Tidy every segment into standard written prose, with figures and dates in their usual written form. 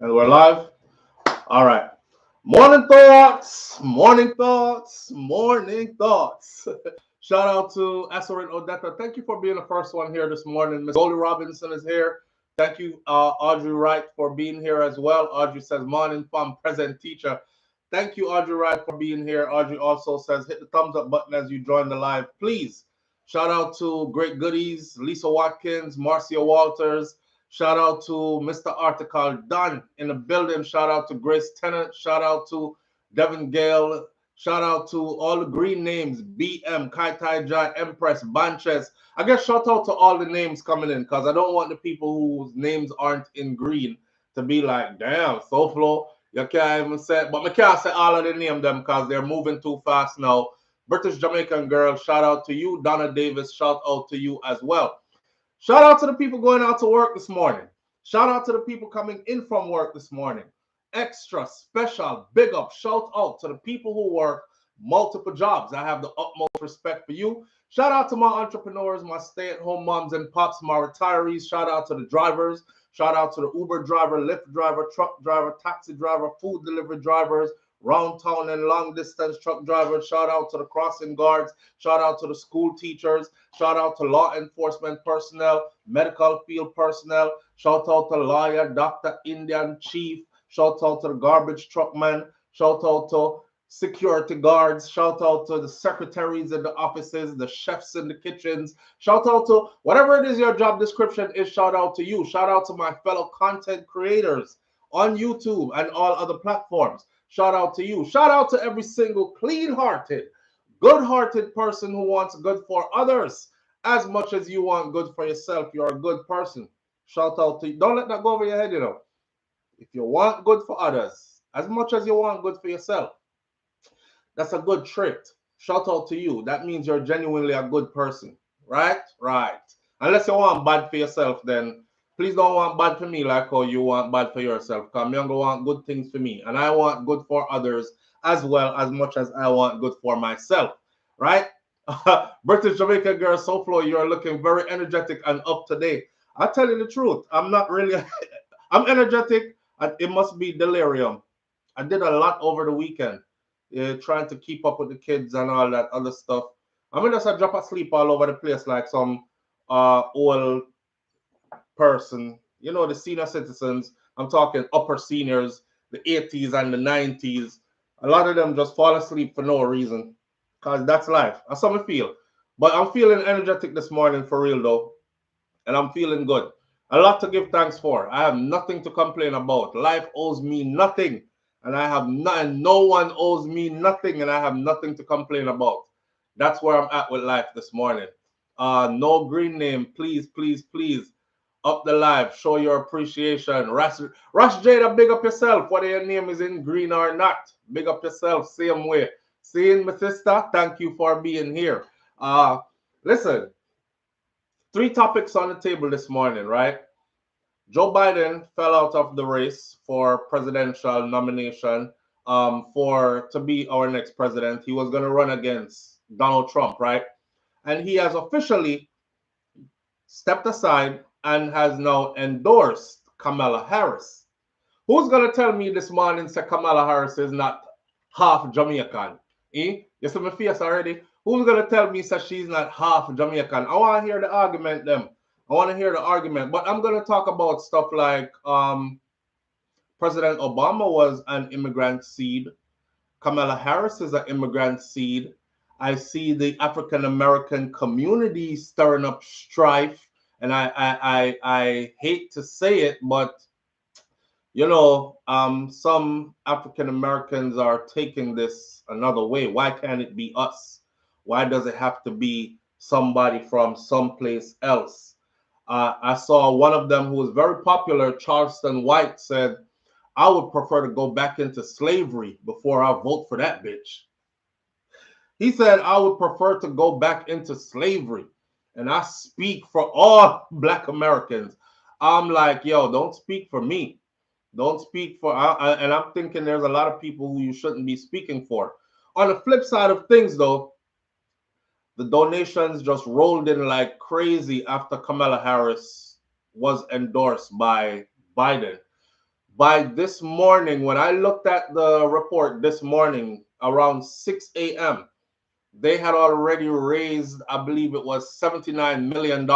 And we're live. All right. Morning thoughts, morning thoughts, morning thoughts. Shout out to Esserin Odetta. Thank you for being the first one here this morning. Miss Goldie Robinson is here. Thank you, Audrey Wright, for being here as well. Audrey says, morning from present teacher. Thank you, Audrey Wright, for being here. Audrey also says, hit the thumbs up button as you join the live, please. Shout out to Great Goodies, Lisa Watkins, Marcia Walters. Shout out to Mr. Article Dunn in the building. Shout out to Grace Tennant. Shout out to Devin Gale. Shout out to all the green names, BM, Kai Tai Jai, Empress, Banches. I guess shout out to all the names coming in because I don't want the people whose names aren't in green to be like, damn, SoFlo, you can't even say, but I can't say all of the name them because they're moving too fast now. British Jamaican girl, shout out to you. Donna Davis, shout out to you as well. Shout out to the people going out to work this morning. Shout out to the people coming in from work this morning. Extra special big up shout out to the people who work multiple jobs. I have the utmost respect for you. Shout out to my entrepreneurs, my stay-at-home moms and pops, my retirees. Shout out to the drivers. Shout out to the Uber driver, Lyft driver, truck driver, taxi driver, food delivery drivers, round town and long distance truck drivers. Shout out to the crossing guards. Shout out to the school teachers. Shout out to law enforcement personnel, medical field personnel. Shout out to lawyer, doctor, Indian chief. Shout out to the garbage truck man. Shout out to security guards. Shout out to the secretaries in the offices, the chefs in the kitchens. Shout out to whatever it is your job description is. Shout out to you. Shout out to my fellow content creators on YouTube and all other platforms. Shout out to you. Shout out to every single clean-hearted, good-hearted person who wants good for others as much as you want good for yourself. You're a good person. Shout out to you. Don't let that go over your head, you know. If you want good for others as much as you want good for yourself, that's a good trait. Shout out to you. That means you're genuinely a good person. Right? Right. Unless you want bad for yourself, then please don't want bad for me like how you want bad for yourself. Because I'm going to want good things for me. And I want good for others as well as much as I want good for myself. Right? British Jamaica girl, SoFlo, you're looking very energetic and up to date. I'll tell you the truth. I'm not really... I'm energetic. It must be delirium. I did a lot over the weekend. Trying to keep up with the kids and all that other stuff. I mean, just a drop asleep all over the place like some old person. You know, the senior citizens. I'm talking upper seniors, the 80s and the 90s. A lot of them just fall asleep for no reason. Because that's life. That's how I feel. But I'm feeling energetic this morning for real, though. And I'm feeling good. A lot to give thanks for. I have nothing to complain about. Life owes me nothing. And I have nothing. No one owes me nothing, and I have nothing to complain about. That's where I'm at with life this morning. No green name, please, please, please. Up the live, show your appreciation. Rush Jada, big up yourself, whether your name is in green or not. Big up yourself, same way. Seeing my sister, thank you for being here. Listen, 3 topics on the table this morning, right? Joe Biden fell out of the race for presidential nomination to be our next president. He was going to run against Donald Trump, right? And he has officially stepped aside and has now endorsed Kamala Harris. Who's going to tell me this morning that Kamala Harris is not half Jamaican? You see my face already? Who's going to tell me that she's not half Jamaican? I want to hear the argument, them. I want to hear the argument. But I'm going to talk about stuff like President Obama was an immigrant seed. Kamala Harris is an immigrant seed. I see the African-American community stirring up strife. And I hate to say it, but, you know, some African-Americans are taking this another way. Why can't it be us? Why does it have to be somebody from someplace else? I saw one of them who was very popular, Charleston White, said, I would prefer to go back into slavery before I vote for that bitch. He said, I would prefer to go back into slavery. And I speak for all Black Americans. I'm like, yo, don't speak for me. Don't speak for, and I'm thinking there's a lot of people who you shouldn't be speaking for. On the flip side of things, though, the donations just rolled in like crazy after Kamala Harris was endorsed by Biden. By this morning, when I looked at the report this morning around 6 a.m., they had already raised, I believe it was $79 million.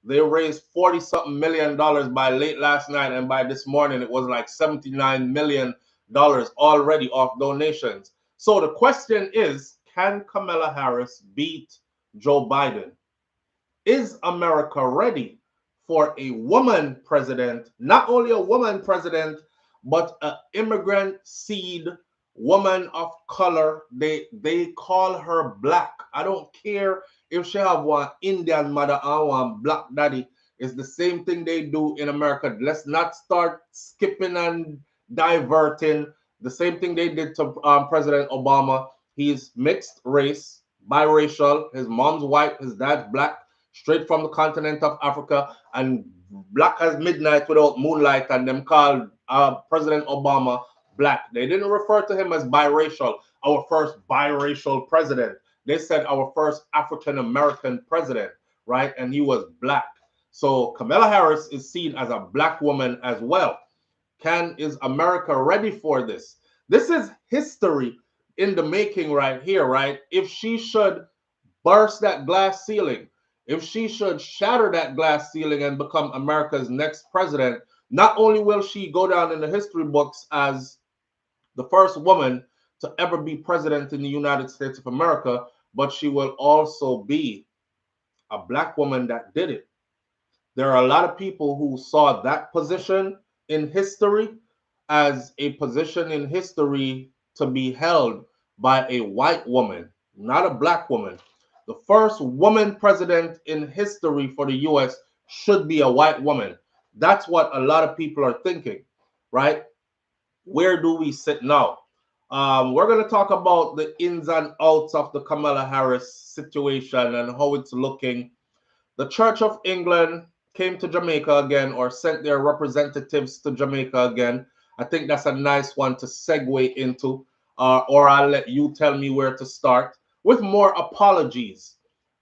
They raised 40 something million dollars by late last night, and by this morning it was like $79 million already off donations. So the question is, can Kamala Harris beat Joe Biden? Is America ready for a woman president? Not only a woman president, but an immigrant seed woman of color. They call her black. I don't care if she have one Indian mother and one black daddy. It's the same thing they do in America. Let's not start skipping and diverting. The same thing they did to President Obama. He's mixed race, biracial. His mom's white, his dad's black, straight from the continent of Africa, and black as midnight without moonlight, and them called President Obama black. They didn't refer to him as biracial, our first biracial president. They said our first African American president, right? And he was black. So Kamala Harris is seen as a black woman as well. Is America ready for this? This is history in the making right here, right? If she should burst that glass ceiling, if she should shatter that glass ceiling and become America's next president, not only will she go down in the history books as the first woman to ever be president in the United States of America, but she will also be a black woman that did it. There are a lot of people who saw that position in history as a position in history to be held by a white woman, not a black woman. The first woman president in history for the US should be a white woman. That's what a lot of people are thinking, right? Where do we sit now? We're going to talk about the ins and outs of the Kamala Harris situation and how it's looking. The Church of England came to Jamaica again, or sent their representatives to Jamaica again. I think that's a nice one to segue into, or I'll let you tell me where to start, with more apologies.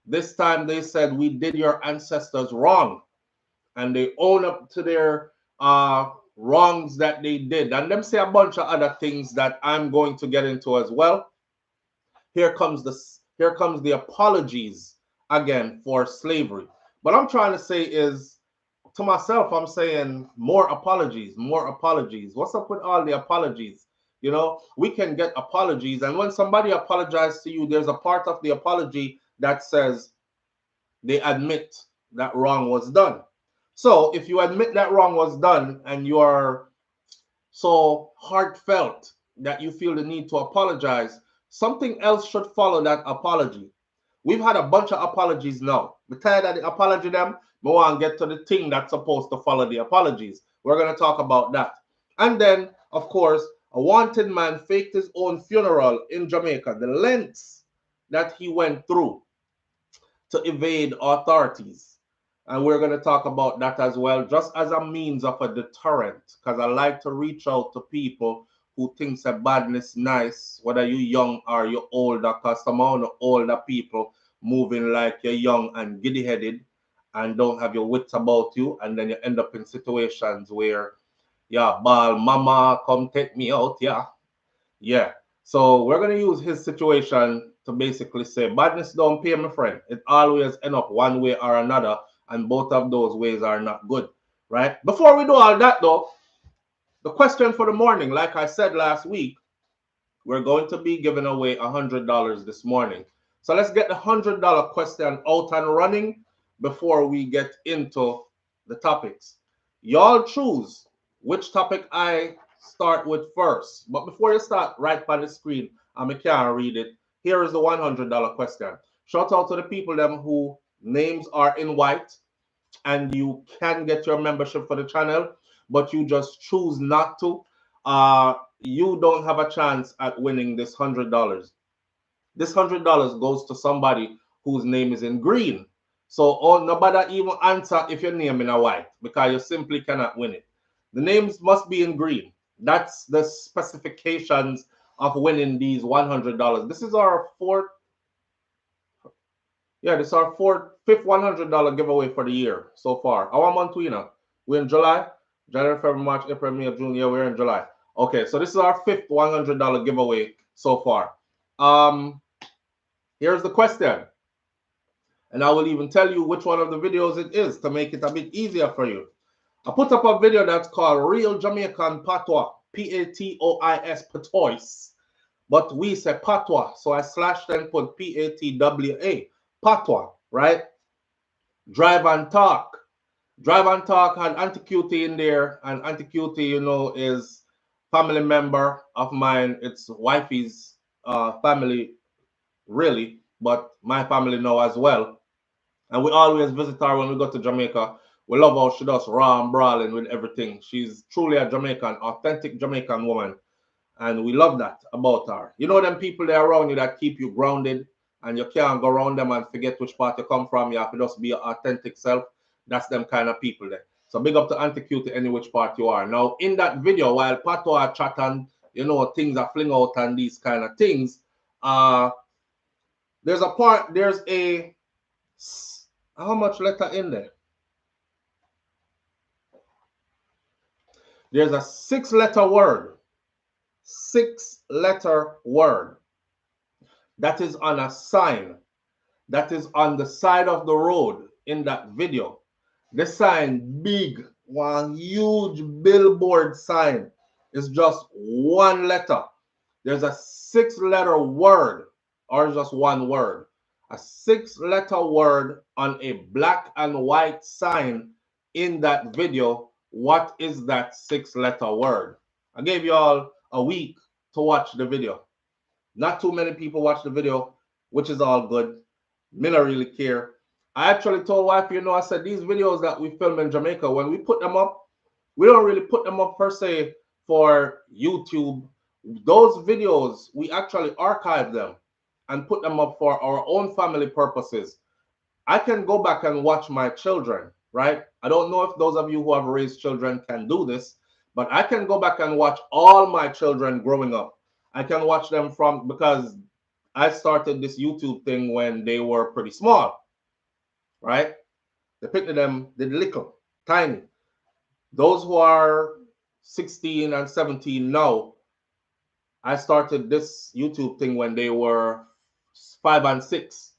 This time they said, we did your ancestors wrong, and they own up to their wrongs that they did. And them say a bunch of other things that I'm going to get into as well. Here comes the apologies again for slavery. What I'm trying to say is, to myself, I'm saying more apologies, more apologies. What's up with all the apologies? You know, we can get apologies, and when somebody apologizes to you, there's a part of the apology that says they admit that wrong was done. So if you admit that wrong was done and you are so heartfelt that you feel the need to apologize, something else should follow that apology. We've had a bunch of apologies now. We're tired of the apology them. We want to get to the thing that's supposed to follow the apologies. We're going to talk about that. And then, of course, a wanted man faked his own funeral in Jamaica. The lengths that he went through to evade authorities. And we're going to talk about that as well, just as a means of a deterrent, because I like to reach out to people who thinks that badness nice, whether you young or you older, because some of the older people moving like you're young and giddy-headed and don't have your wits about you, and then you end up in situations where, yeah, ball, mama, come take me out, yeah. Yeah. So we're going to use his situation to basically say, badness don't pay, my friend. It always end up one way or another, and both of those ways are not good, right? Before we do all that, though, the question for the morning, like I said last week, we're going to be giving away $100 this morning. So let's get the $100 question out and running before we get into the topics. Y'all choose which topic I start with first. But before you start, right by the screen, I can't read it. Here is the $100 question. Shout out to the people them who names are in white, and you can get your membership for the channel, but you just choose not to. You don't have a chance at winning this $100. This $100 goes to somebody whose name is in green. So nobody even answer if your name in a white, because you simply cannot win it. The names must be in green. That's the specifications of winning these $100. This is our this is our fifth $100 giveaway for the year so far. Our month, we're in July. January, February, March, April, May, June. Yeah, we're in July. Okay, so this is our fifth $100 giveaway so far. Here's the question. And I will even tell you which one of the videos it is to make it a bit easier for you. I put up a video that's called Real Jamaican Patois, P-A-T-O-I-S, Patois. But we say Patois, so I slashed and put P-A-T-W-A, Patois, right? Drive and Talk. Drive and Talk had Auntie Cutie in there, and Auntie Cutie, you know, is family member of mine. It's wifey's family, really, but my family know as well. And we always visit her when we go to Jamaica. We love how she does raw and brawling with everything. She's truly a Jamaican, authentic Jamaican woman. And we love that about her. You know them people there around you that keep you grounded and you can't go around them and forget which part you come from. You have to just be your authentic self. That's them kind of people there. So big up to Auntie Cutie any which part you are. Now, in that video, while Patois chat and, you know, things are fling out and these kind of things, there's a part, there's a, how much letter in there? There's a 6-letter word. 6-letter word that is on a sign that is on the side of the road in that video. The sign, big, one huge billboard sign, is just one letter. There's a 6-letter word, or just one word. A 6-letter word on a black and white sign in that video. What is that 6-letter word? I gave you all a week to watch the video. Not too many people watch the video, which is all good. Me not really care. I actually told wife, you know, I said these videos that we film in Jamaica, when we put them up, we don't really put them up per se for YouTube. Those videos, we actually archive them and put them up for our own family purposes. I can go back and watch my children, right? I don't know if those of you who have raised children can do this, but I can go back and watch all my children growing up. I can watch them from, because I started this YouTube thing when they were pretty small, right? The picture of them, they're little, tiny. Those who are 16 and 17 now, I started this YouTube thing when they were 5 and 6.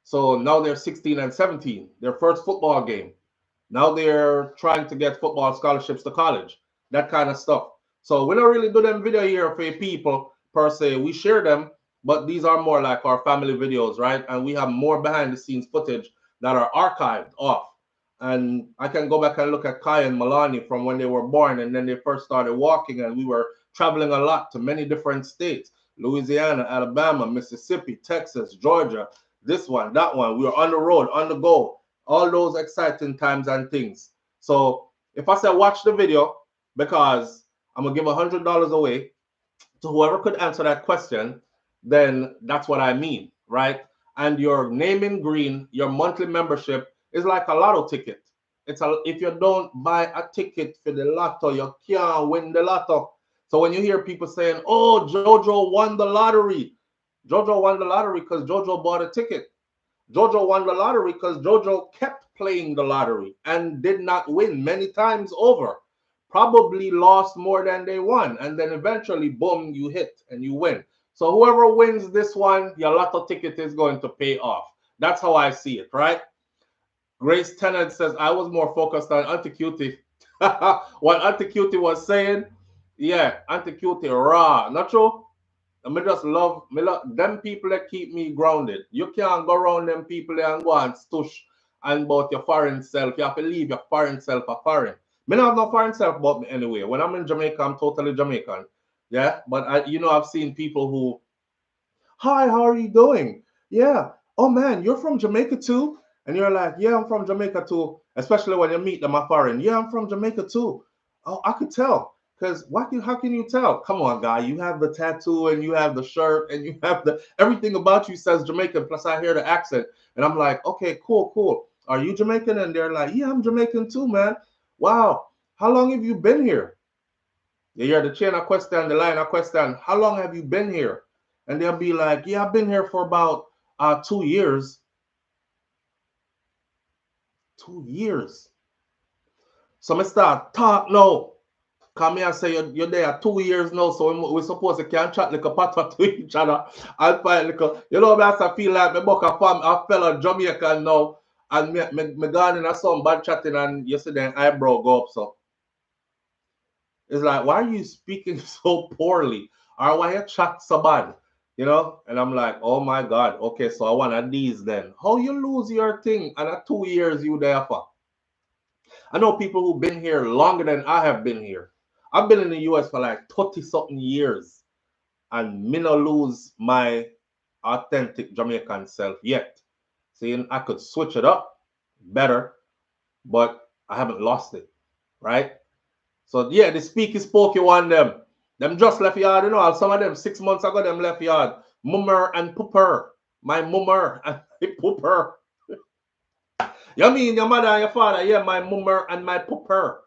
So now they're 16 and 17. Their first football game. Now they're trying to get football scholarships to college. That kind of stuff. So we don't really do them video here for people per se. We share them, but these are more like our family videos, right? And we have more behind the scenes footage that are archived off. And I can go back and look at Kai and Milani from when they were born and then they first started walking, and we were traveling a lot to many different states. Louisiana, Alabama, Mississippi, Texas, Georgia, this one, that one. We were on the road, on the go, all those exciting times and things. So if I say watch the video, because I'm going to give $100 away to whoever could answer that question, then that's what I mean, right? And your name in green, your monthly membership is like a lotto ticket. If you don't buy a ticket for the lotto, you can't win the lotto. So when you hear people saying, oh, Jojo won the lottery, Jojo won the lottery because Jojo bought a ticket. Jojo won the lottery because Jojo kept playing the lottery and did not win many times over. Probably lost more than they won. And then eventually, boom, you hit and you win. So whoever wins this one, your lotto ticket is going to pay off. That's how I see it, right? Grace Tennant says, I was more focused on Auntie Cutie. What Auntie Cutie was saying, yeah, Auntie Cutie raw. Not true? I just love them people that keep me grounded. You can't go around them people and go and stush and about your foreign self. You have to leave your foreign self a foreign. Me not have no foreign self about me anyway. When I'm in Jamaica, I'm totally Jamaican. Yeah, but I've seen people who, hi, how are you doing? Yeah. Oh man, you're from Jamaica too? And you're like, yeah, I'm from Jamaica too. Especially when you meet them a foreign. Yeah, I'm from Jamaica too. Oh, I could tell. Because how can you tell? Come on, guy. You have the tattoo and you have the shirt and you have everything about you says Jamaican. Plus I hear the accent. And I'm like, okay, cool. Are you Jamaican? And they're like, yeah, I'm Jamaican too, man. Wow. How long have you been here? You hear the chain of question, the line of question. How long have you been here? And they'll be like, yeah, I've been here for about 2 years. 2 years. So I start talk now. Come here and say you're there 2 years now, so we supposed to can chat like a patois to each other and find like a, you know, I feel like me book a fellow Jamaican now, and me gone in a some bad chatting, and yesterday eyebrow go up. So it's like, why are you speaking so poorly? Or why you chat so bad? You know? And I'm like, oh my God, okay, so I want of these then. How you lose your thing and at 2 years you there for? I know people who've been here longer than I have been here. I've been in the US for like 30 something years, and me no lose my authentic Jamaican self yet. Seeing I could switch it up better, but I haven't lost it, right? So yeah, the speaky spokey one them just left yard, you know. Some of them 6 months ago them left yard. Mummer and pooper. My mummer and my pooper. You mean your mother and your father? Yeah, my mummer and my pooper.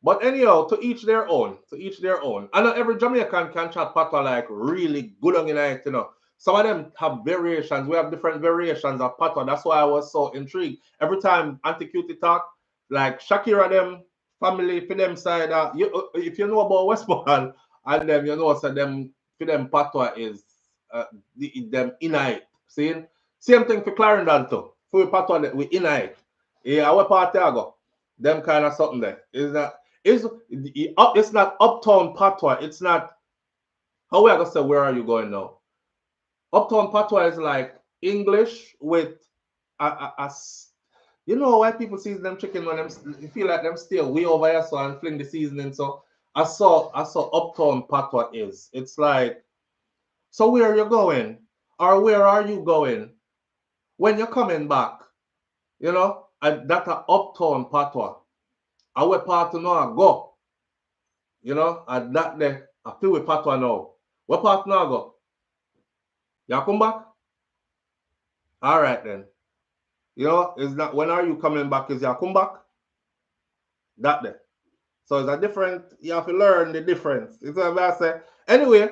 But anyhow, to each their own. To each their own. I know every Jamaican can chat patois like really good on it, you know. Some of them have variations. We have different variations of patois. That's why I was so intrigued. Every time Auntie Cutie talk, like Shakira them family for them side, if you know about Westmoreland and them, you know, so them for them patois is them inite. See? Same thing for Clarendon too. For patois we inite. Yeah, our party I go. Them kind of something there. Is that it's not uptown patois. It's not, how we are gonna say where are you going now? Uptown patois is like English with a you know why people season them chicken when them you feel like them stay way over here so and fling the seasoning. So I saw uptown patois is. It's like, so where are you going? Or where are you going? When you're coming back, you know, that's a uptown patois. Our part to know I go. You know, and that day I feel with patois now. What part now go? You come back? All right then. You know, is that when are you coming back? Is you come back? That day. So it's a different, you have to learn the difference. It's what I say. Anyway,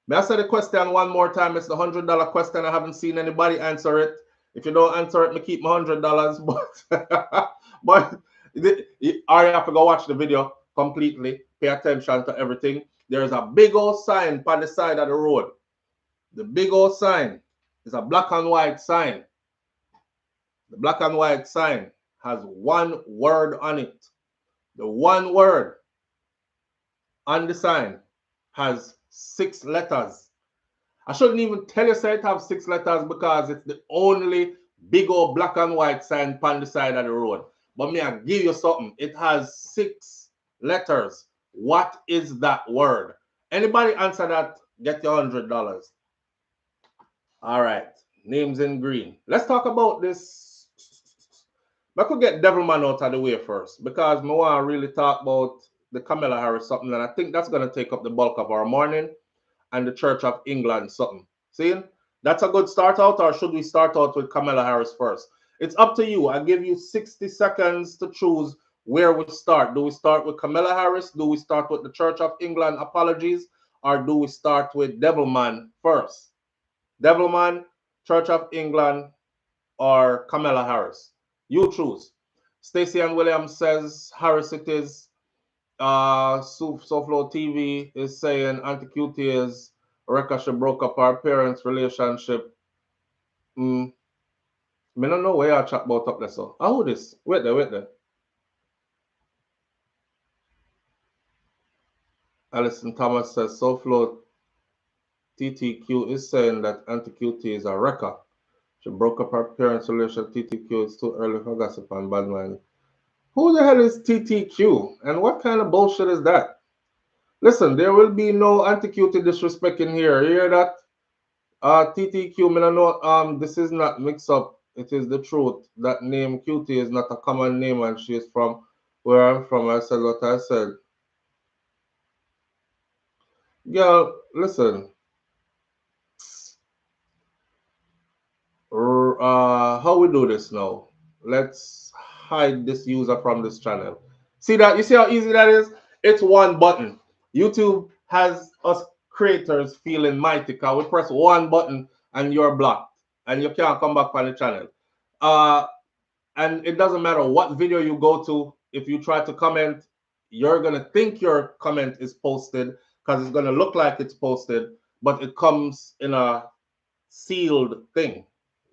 may I say the question one more time? It's the $100 question. I haven't seen anybody answer it. If you don't answer it, me keep my $100. But you have to go watch the video completely. Pay attention to everything. There's a big old sign on the side of the road. The big old sign is a black and white sign. The black and white sign has one word on it. The one word on the sign has 6 letters. I shouldn't even tell you say it have 6 letters because it's the only big old black and white sign on the side of the road. But me, I give you something. It has 6 letters. What is that word? Anybody answer that, get your $100. All right. Names in green. Let's talk about this. I could get Devilman out of the way first because I want to really talk about the Kamala Harris something, and I think that's going to take up the bulk of our morning, and the Church of England something. See? That's a good start out, or should we start out with Kamala Harris first? It's up to you. I give you 60 seconds to choose where we start. Do we start with Kamala Harris? Do we start with the Church of England apologies? Or do we start with Devilman first? Devilman, Church of England, or Kamala Harris? You choose. Stacey Ann Williams says Harris it is. SOUFLOTV is saying Auntie Cutie is Rekha, she broke up her parents' relationship. Me don't know where I chat about up there. So how this? Wait there. Alison Thomas says SOUFLO TTQ is saying that Auntie Cutie is a Rekha. She broke up her parents' relationship. TTQ is too early for gossip and bad mind. Who the hell is TTQ? And what kind of bullshit is that? Listen, there will be no Auntie-Cutie disrespect in here. You hear that? TTQ, me know, this is not mix up. It is the truth. That name Cutie is not a common name, and she is from where I'm from. I said what I said. Girl, listen. How we do this now? Let's hide this user from this channel. See that? You see how easy that is? It's one button. YouTube has us creators feeling mighty because we press one button and you're blocked and you can't come back on the channel. And it doesn't matter what video you go to, if you try to comment, you're going to think your comment is posted because it's going to look like it's posted, but it comes in a sealed thing.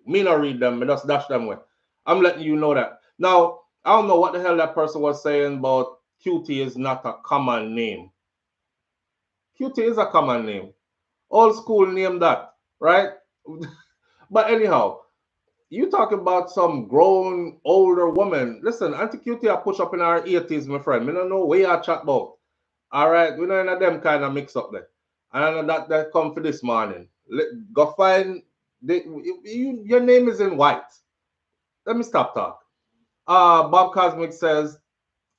Me not read them, me just dash them away. I'm letting you know that. Now, I don't know what the hell that person was saying about Cutie is not a common name. Cutie is a common name. Old school name that, right? But anyhow, you talk about some grown older woman. Listen, Auntie Cutie I push up in our 80s, my friend. Me don't know where you chat about. All right, we don't know them kind of mix up there. And I know that come for this morning. Go find your name is in white. Let me stop talk. Bob Cosmic says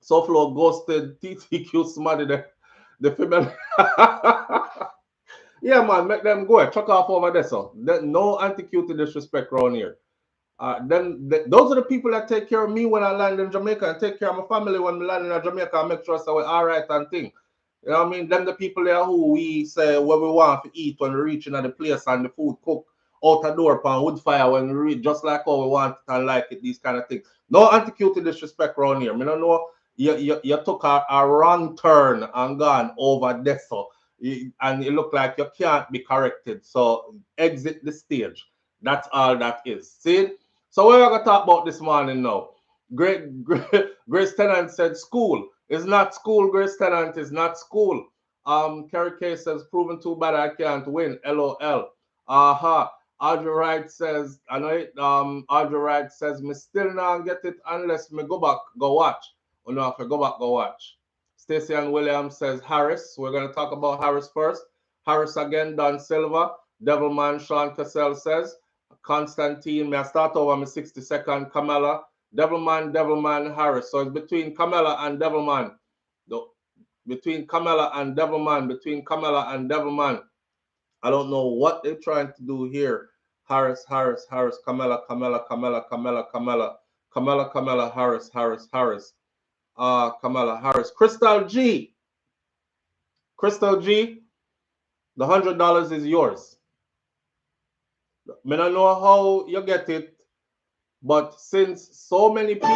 SOFLO ghosted TTQ smarty the female. Yeah, man, make them go. Chuck off over there, so no anti-cutie disrespect around here. Those are the people that take care of me when I land in Jamaica and take care of my family when we land in Jamaica and make sure so we're all right and thing. You know what I mean? Them the people there who we say what we want to eat when we reach into the place and the food cook out the door upon wood fire when we reach, just like how we want it and like it, these kind of things. No anti-cutie disrespect around here. I don't know you took a wrong turn and gone over there, so and it look like you can't be corrected. So exit the stage. That's all that is. See? So we're going to talk about this morning now. Grace Tennant said school. It's not school, Grace Tennant. Is not school. Kerry K says, proven too bad I can't win. LOL. Aha. Audrey Wright says, I know it. Audrey Wright says, me still not get it unless me go back, go watch. Oh no, if I go back, go watch. Stacey Ann Williams says, Harris. We're going to talk about Harris first. Harris again, Don Silva. Devilman Sean Cassell says, Constantine, may I start over my 60-second. Kamala, Devilman, Harris. So it's between Kamala and Devilman. Between Kamala and Devilman. I don't know what they're trying to do here. Harris, Kamala, Harris. Kamala Harris. Crystal G, the $100 is yours. I don't know how you get it, but since so many people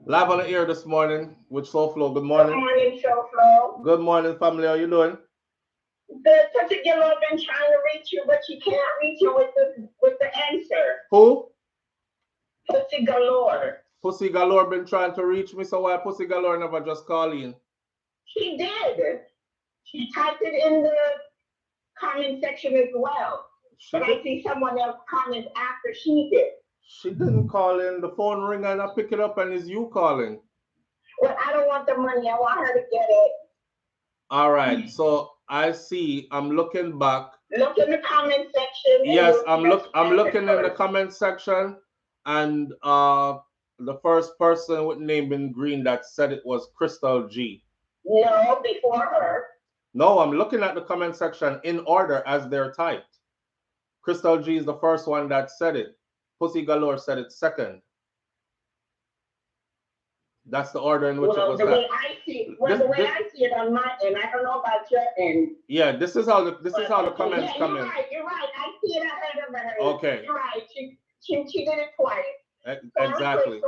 live on the air this morning with SOFLO. Good morning. Good morning, SOFLO. Good morning, family. How you doing? Good. Pussy Galore been trying to reach you, but she can't reach you with the answer. Who? Pussy Galore. Pussy Galore been trying to reach me, so why Pussy Galore never just call in? She did. She typed it in the comment section as well. But I see someone else comment after she did. She didn't call in. The phone ring and I pick it up and it's you calling. Well, I don't want the money. I want her to get it. All right. So I see. I'm looking back. Look in the comment section. Yes, I'm looking in the comment section, and the first person with name in green that said it was Crystal G. No, before her. No, I'm looking at the comment section in order as they're typed. Crystal G is the first one that said it. Pussy Galore said it second. That's the order in which it was. The way I see it on my end, I don't know about your end. Yeah, this is how the comments come in. You're right. I see it ahead of her. Okay. You're right. She did it twice. Exactly.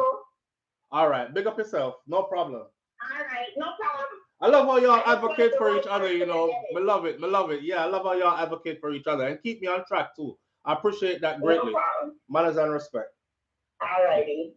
All right. Big up yourself. No problem. All right. No problem. I love how y'all advocate for each other, you know. Me love it. Yeah, I love how y'all advocate for each other and keep me on track too. I appreciate that greatly. No problem. Manners and respect. All righty.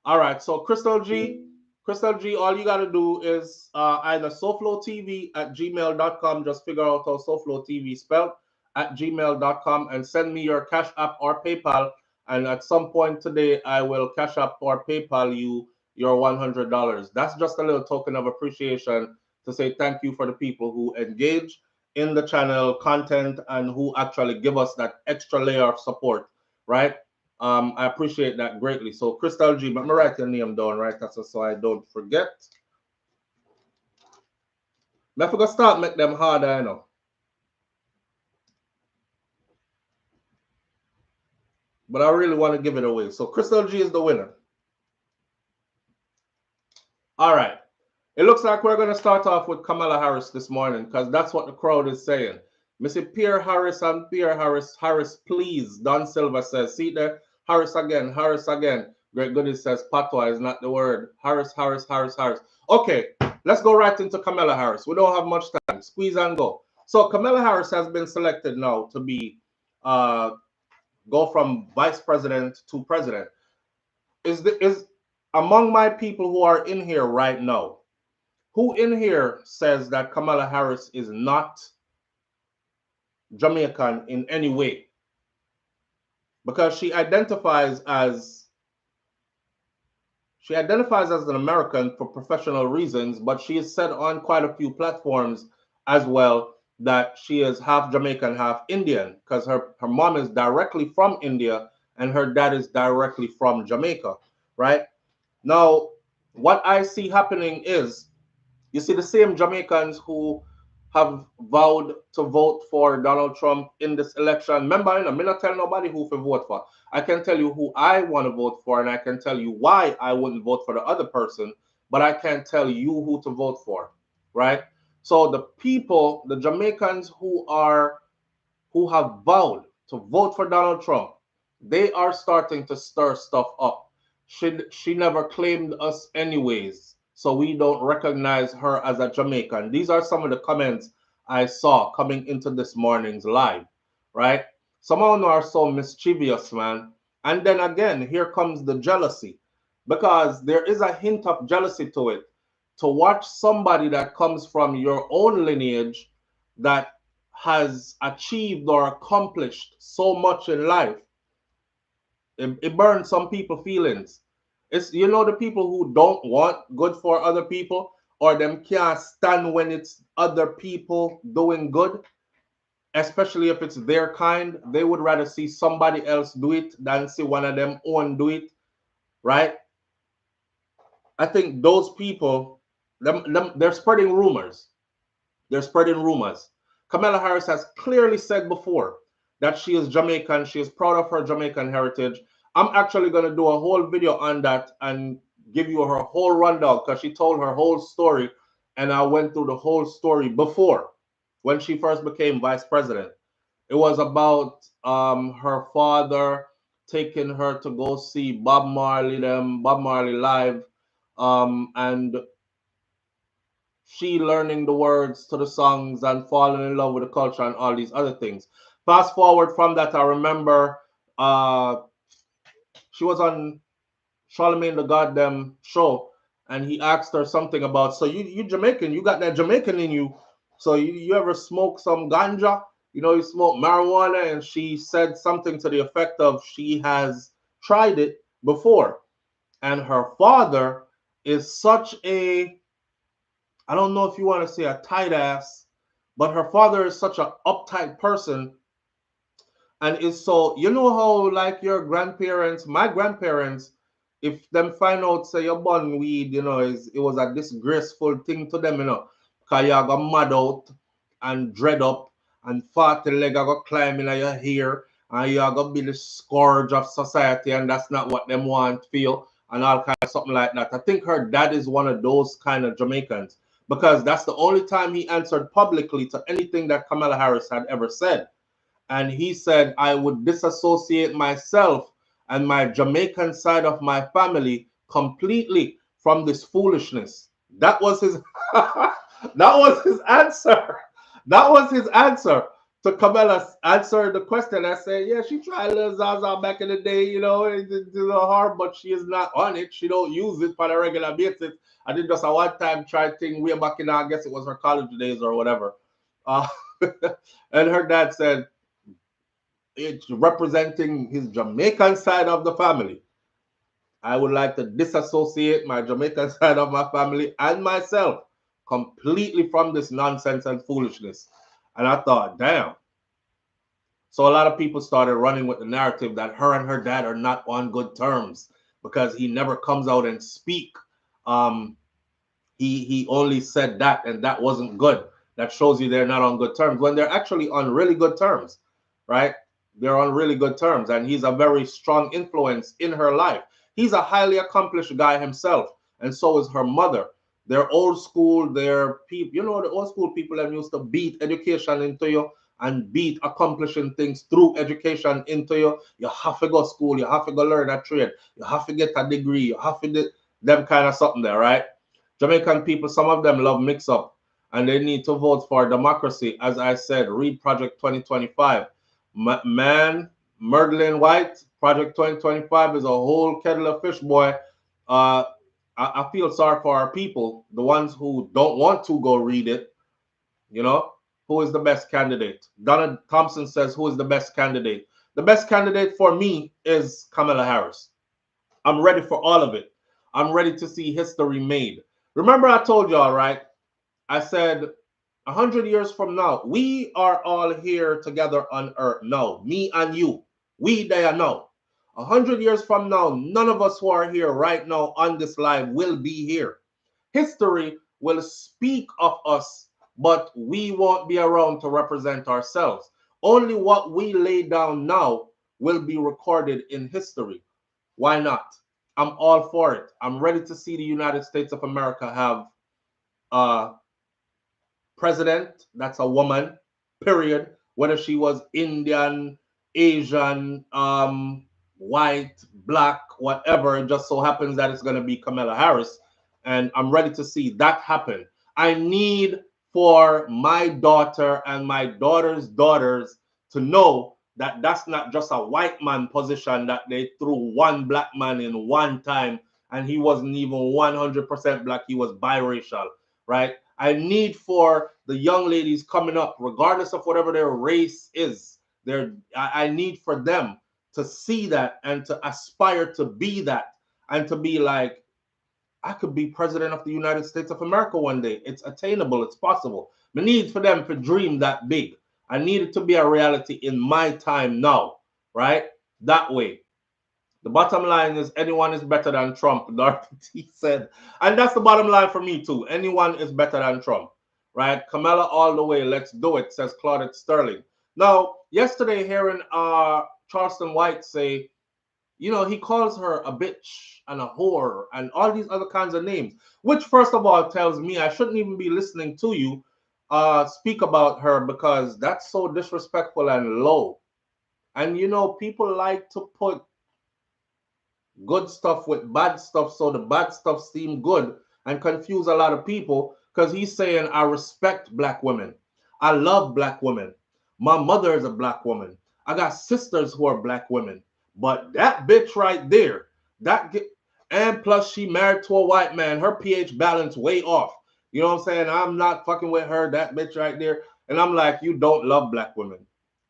All right. So Crystal G, all you gotta do is either SOUFLOTV@gmail.com. Just figure out how SOUFLOTV spelled at gmail.com and send me your Cash App or PayPal. And at some point today, I will Cash App or PayPal you your $100. That's just a little token of appreciation to say thank you for the people who engage in the channel content and who actually give us that extra layer of support, right? I appreciate that greatly. So Crystal G, but me write your name down, right? That's so I don't forget. I forgot start make them harder, you know. But I really want to give it away. So Crystal G is the winner. All right. It looks like we're going to start off with Kamala Harris this morning because that's what the crowd is saying. Missy Pierre Harris and Pierre Harris. Harris, please. Don Silva says, see there? Harris again. Harris again. Great Goodies says, patois is not the word. Harris, Harris, Harris, Harris. Okay, let's go right into Kamala Harris. We don't have much time. Squeeze and go. So Kamala Harris has been selected now to be go from vice president to president. Is among my people who are in here right now, who in here says that Kamala Harris is not Jamaican in any way? Because she identifies as an American for professional reasons, but she has said on quite a few platforms as well that she is half Jamaican, half Indian, because her mom is directly from India and her dad is directly from Jamaica, right? Now, what I see happening is, you see the same Jamaicans who have vowed to vote for Donald Trump in this election. Remember, I'm not telling nobody who to vote for. I can tell you who I want to vote for, and I can tell you why I wouldn't vote for the other person, but I can't tell you who to vote for, right? So the people, the Jamaicans who have vowed to vote for Donald Trump, they are starting to stir stuff up. She never claimed us anyways, so we don't recognize her as a Jamaican. These are some of the comments I saw coming into this morning's live, right? Some of them are so mischievous, man. And then again, here comes the jealousy, because there is a hint of jealousy to it. To watch somebody that comes from your own lineage that has achieved or accomplished so much in life, it burns some people's feelings. It's, you know, the people who don't want good for other people, or them can't stand when it's other people doing good, especially if it's their kind. They would rather see somebody else do it than see one of them own do it, right? I think those people, they're spreading rumors. They're spreading rumors. Kamala Harris has clearly said before that she is Jamaican. She is proud of her Jamaican heritage. I'm actually going to do a whole video on that and give you her whole rundown, because she told her whole story, and I went through the whole story before when she first became vice president. It was about her father taking her to go see Bob Marley live, and she learning the words to the songs and falling in love with the culture and all these other things. Fast forward from that, I remember she was on Charlemagne the goddamn show, and he asked her something about, so you Jamaican, you got that Jamaican in you. So you ever smoke some ganja? You know, you smoke marijuana? And she said something to the effect of she has tried it before. And her father is such a, I don't know if you want to say a tight ass, but her father is such an uptight person. And is so, you know how like your grandparents, my grandparents, if them find out say you're born weed, you know, it was a disgraceful thing to them, you know, because you got mad out and dread up and 40 leg go climbing in your hair, and you got be the scourge of society, and that's not what them want feel, and all kind of something like that. I think her dad is one of those kind of Jamaicans, because that's the only time he answered publicly to anything that Kamala Harris had ever said. And he said, I would disassociate myself and my Jamaican side of my family completely from this foolishness. That was his that was his answer. That was his answer to Kamala. Answer the question. I said, yeah, she tried a little Zaza back in the day, you know, it's a little hard, but she is not on it. She don't use it on a regular basis. I did just a one-time try thing way back in, I guess it was her college days or whatever. And her dad said, it's representing his Jamaican side of the family. I would like to disassociate my Jamaican side of my family and myself completely from this nonsense and foolishness. And I thought, damn. So a lot of people started running with the narrative that her and her dad are not on good terms because he never comes out and speak. He only said that, and that wasn't good. That shows you they're not on good terms when they're actually on really good terms, right? They're on really good terms, and he's a very strong influence in her life. He's a highly accomplished guy himself, and so is her mother. They're old school, they're people, you know, the old school people that used to beat education into you and beat accomplishing things through education into you. You have to go school, you have to go learn a trade, you have to get a degree, you have to do them kind of something there, right? Jamaican people, some of them love mix up and they need to vote for democracy. As I said, read Project 2025. Man, Murdlin White, Project 2025 is a whole kettle of fish, boy. I feel sorry for our people, the ones who don't want to go read it. You know, who is the best candidate? Donald Thompson says, who is the best candidate? The best candidate for me is Kamala Harris. I'm ready for all of it. I'm ready to see history made. Remember, I told y'all, right? I said 100 years from now, we are all here together on earth. No, me and you. We there now. 100 years from now, none of us who are here right now on this live will be here. History will speak of us, but we won't be around to represent ourselves. Only what we lay down now will be recorded in history. Why not? I'm all for it. I'm ready to see the United States of America have a president that's a woman, period. Whether she was Indian, Asian, white, black, whatever. It just so happens that it's going to be Kamala Harris. And I'm ready to see that happen. I need for my daughter and my daughter's daughters to know that that's not just a white man position that they threw one black man in one time and he wasn't even 100% black, he was biracial, right? I need for the young ladies coming up, regardless of whatever their race is, I need for them to see that and to aspire to be that and to be like, I could be president of the United States of America one day. It's attainable. It's possible. I need for them to dream that big. I need it to be a reality in my time now, right? That way. The bottom line is anyone is better than Trump, Dorothy T said. And that's the bottom line for me too. Anyone is better than Trump, right? Kamala all the way. Let's do it, says Claudette Sterling. Now, yesterday hearing Charleston White say, you know, he calls her a bitch and a whore and all these other kinds of names, which first of all tells me I shouldn't even be listening to you speak about her because that's so disrespectful and low. And, you know, people like to put good stuff with bad stuff so the bad stuff seem good and confuse a lot of people because he's saying I respect black women. I love black women. My mother is a black woman. I got sisters who are black women. But that bitch right there, and plus she married to a white man, her pH balance way off. You know what I'm saying? I'm not fucking with her, that bitch right there. And I'm like, you don't love black women.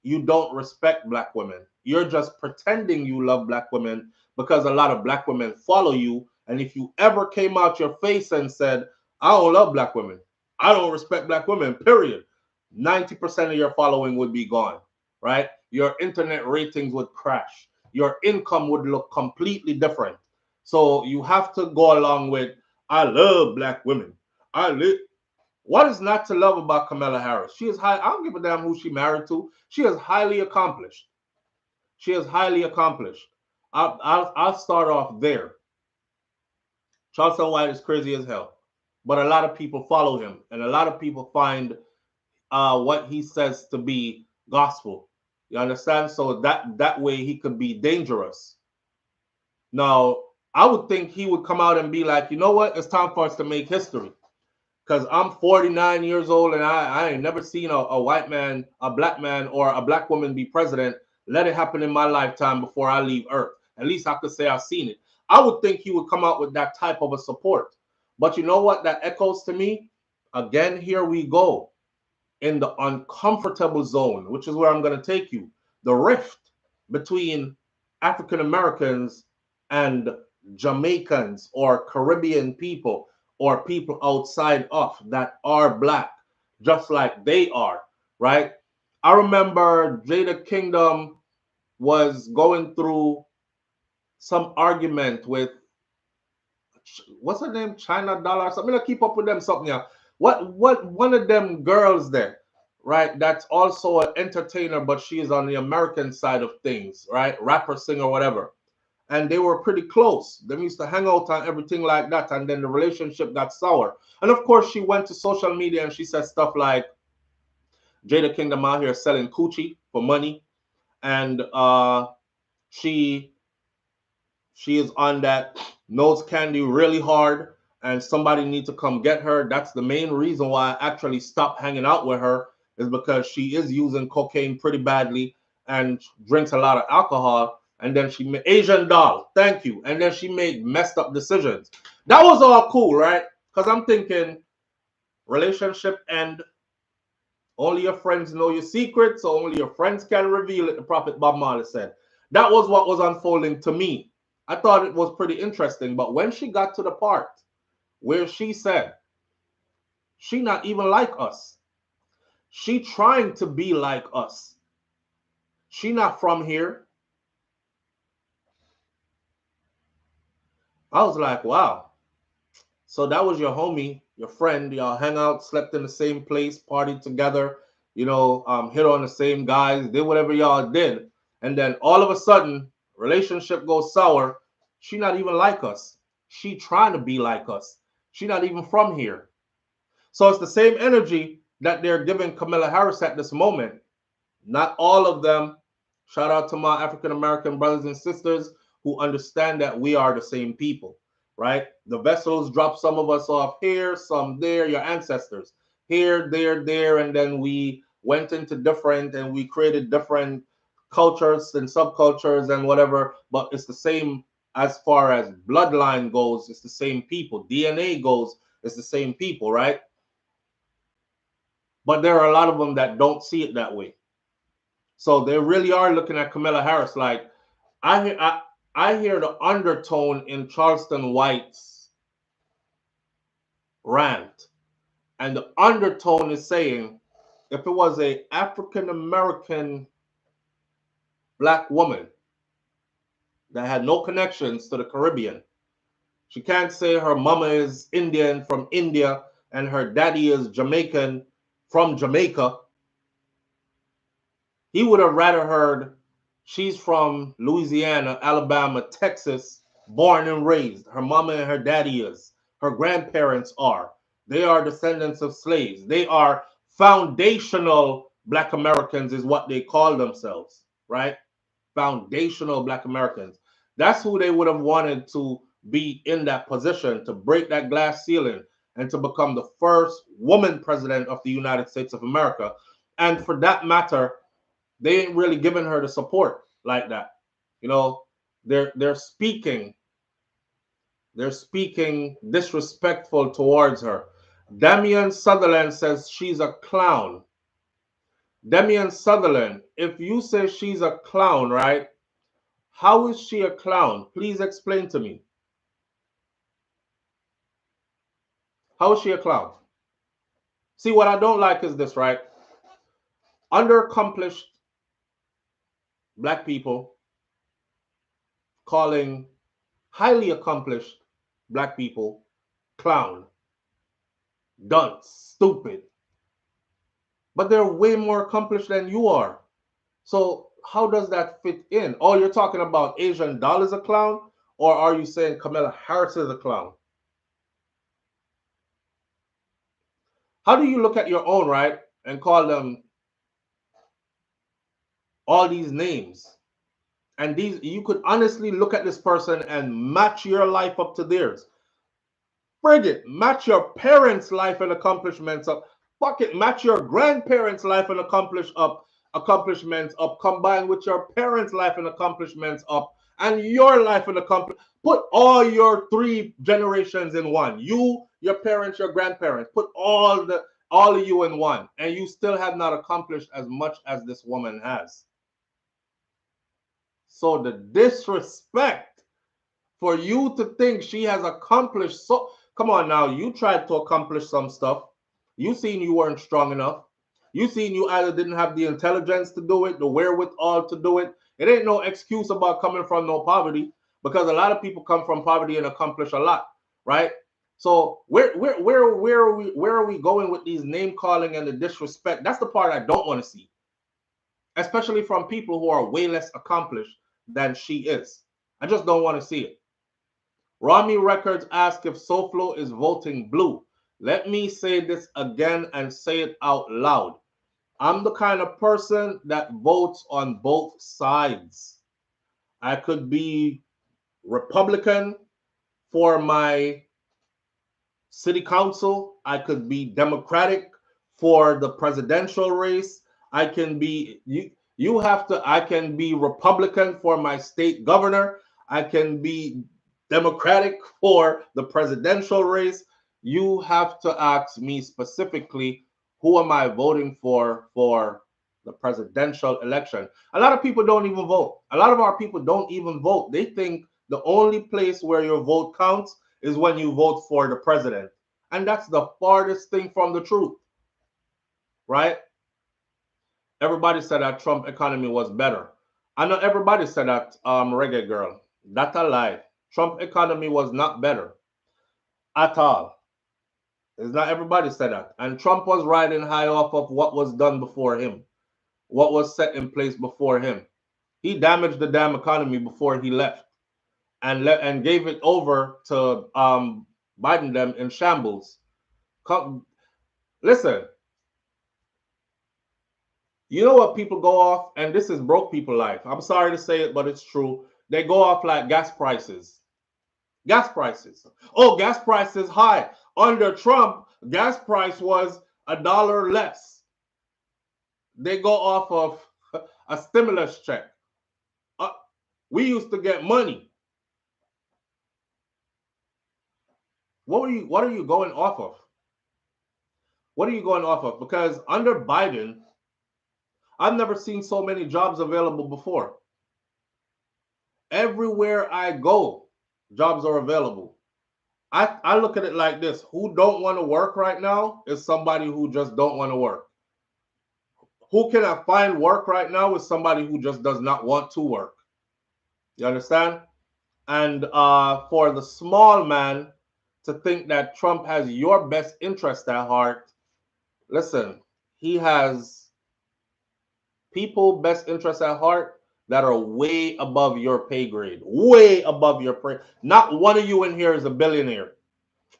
You don't respect black women. You're just pretending you love black women because a lot of black women follow you. And if you ever came out your face and said, I don't love black women, I don't respect black women, period, 90% of your following would be gone, right? Your internet ratings would crash. Your income would look completely different. So you have to go along with, I love black women. What is not to love about Kamala Harris? She is high. I don't give a damn who she married to. She is highly accomplished. She is highly accomplished. I'll start off there. Charleston White is crazy as hell, but a lot of people follow him, and a lot of people find what he says to be gospel. You understand? So that way he could be dangerous. Now, I would think he would come out and be like, you know what? It's time for us to make history. Because I'm 49 years old and I ain't never seen a white man, a black man, or a black woman be president. Let it happen in my lifetime before I leave Earth. At least I could say I've seen it. I would think he would come out with that type of a support. But you know what that echoes to me? Again, here we go in the uncomfortable zone, which is where I'm going to take you. The rift between African Americans and Jamaicans or Caribbean people or people outside of that are black, just like they are, right? I remember Jada Kingdom was going through some argument with, what's her name? China Dollar. Something to keep up with them. Something. Yeah. What? One of them girls there, right? That's also an entertainer, but she is on the American side of things, right? Rapper, singer, whatever. And they were pretty close. They used to hang out and everything like that. And then the relationship got sour. And of course, she went to social media and she said stuff like, Jada Kingdom out here selling coochie for money, and she is on that nose candy really hard, and somebody needs to come get her. That's the main reason why I actually stopped hanging out with her, is because she is using cocaine pretty badly and drinks a lot of alcohol. And then she made Asian doll, thank you. And then she made messed up decisions. That was all cool, right? Because I'm thinking relationship end. Only your friends know your secrets, so only your friends can reveal it, the Prophet Bob Marley said. That was what was unfolding to me. I thought it was pretty interesting, but when she got to the part where she said she not even like us, she trying to be like us, she not from here, I was like, wow. So that was your homie, your friend. Y'all hang out, slept in the same place, partied together, hit on the same guys, did whatever y'all did. And then all of a sudden, relationship goes sour. She not even like us. She trying to be like us. She not even from here. So it's the same energy that they're giving Kamala Harris at this moment. Not all of them. Shout out to my African American brothers and sisters who understand that we are the same people, right? The vessels drop some of us off here, some there, your ancestors. Here, there, and then we went into different and we created different cultures and subcultures and whatever, but it's the same as far as bloodline goes, it's the same people. DNA goes, it's the same people, right? But there are a lot of them that don't see it that way. So they really are looking at Kamala Harris like, I hear the undertone in Charleston White's rant, and the undertone is saying, if it was a African American black woman that had no connections to the Caribbean, she can't say her mama is Indian from India and her daddy is Jamaican from Jamaica. He would have rather heard she's from Louisiana, Alabama, Texas, born and raised. Her mama and her daddy is. Her grandparents are. They are descendants of slaves. They are foundational Black Americans is what they call themselves, right? Foundational Black Americans. That's who they would have wanted to be in that position, to break that glass ceiling and to become the first woman president of the United States of America. And for that matter, they ain't really giving her the support like that. They're speaking disrespectful towards her. Damian Sutherland says she's a clown. Damian Sutherland, if you say she's a clown, right? How is she a clown? Please explain to me. How is she a clown? See, what I don't like is this, right? Underaccomplished Black people calling highly accomplished Black people clown, dunce, stupid. But they're way more accomplished than you are. So how does that fit in? Oh, you're talking about Asian doll is a clown? Or are you saying Kamala Harris is a clown? How do you look at your own, right, and call them all these names? And you could honestly look at this person and match your life up to theirs. Frig it, match your parents' life and accomplishments up. Fuck it, match your grandparents' life and accomplishments up, combined with your parents' life and accomplishments up, and your life and accomplishments. Put all your 3 generations in one. You, your parents, your grandparents. Put all of you in one, and you still have not accomplished as much as this woman has. So the disrespect for you to think she has accomplished so. Come on now, you tried to accomplish some stuff. You seen you weren't strong enough. You seen you either didn't have the intelligence to do it, the wherewithal to do it. It ain't no excuse about coming from no poverty, because a lot of people come from poverty and accomplish a lot, right? So where are we going with these name calling and the disrespect? That's the part I don't want to see, especially from people who are way less accomplished than she is. I just don't want to see it. Rami Records asked if SoFlo is voting blue. Let me say this again and say it out loud. I'm the kind of person that votes on both sides. I could be Republican for my city council. I could be Democratic for the presidential race. I can be you have to I can be Republican for my state governor. I can be Democratic for the presidential race. You have to ask me specifically, who am I voting for the presidential election? A lot of people don't even vote. A lot of our people don't even vote. They think the only place where your vote counts is when you vote for the president. And that's the farthest thing from the truth, right? Everybody said that Trump economy was better. I know everybody said that, reggae girl. That's a lie. Trump economy was not better at all. It's not everybody said that. And Trump was riding high off of what was done before him, what was set in place before him. He damaged the damn economy before he left and gave it over to Biden them in shambles. Listen, you know what people go off, and this is broke people life. I'm sorry to say it, but it's true. They go off like gas prices. Gas prices. Oh, gas prices high. Under Trump, gas price was $1 less. They go off of a stimulus check. We used to get money. What are you going off of? What are you going off of? Because under Biden, I've never seen so many jobs available before. Everywhere I go, jobs are available. I look at it like this. Who don't want to work right now is somebody who just don't want to work. Who can I find work right now is somebody who just does not want to work. You understand? And for the small man to think that Trump has your best interest at heart, listen, he has people best interest at heart that are way above your pay grade, way above your pay. Not one of you in here is a billionaire.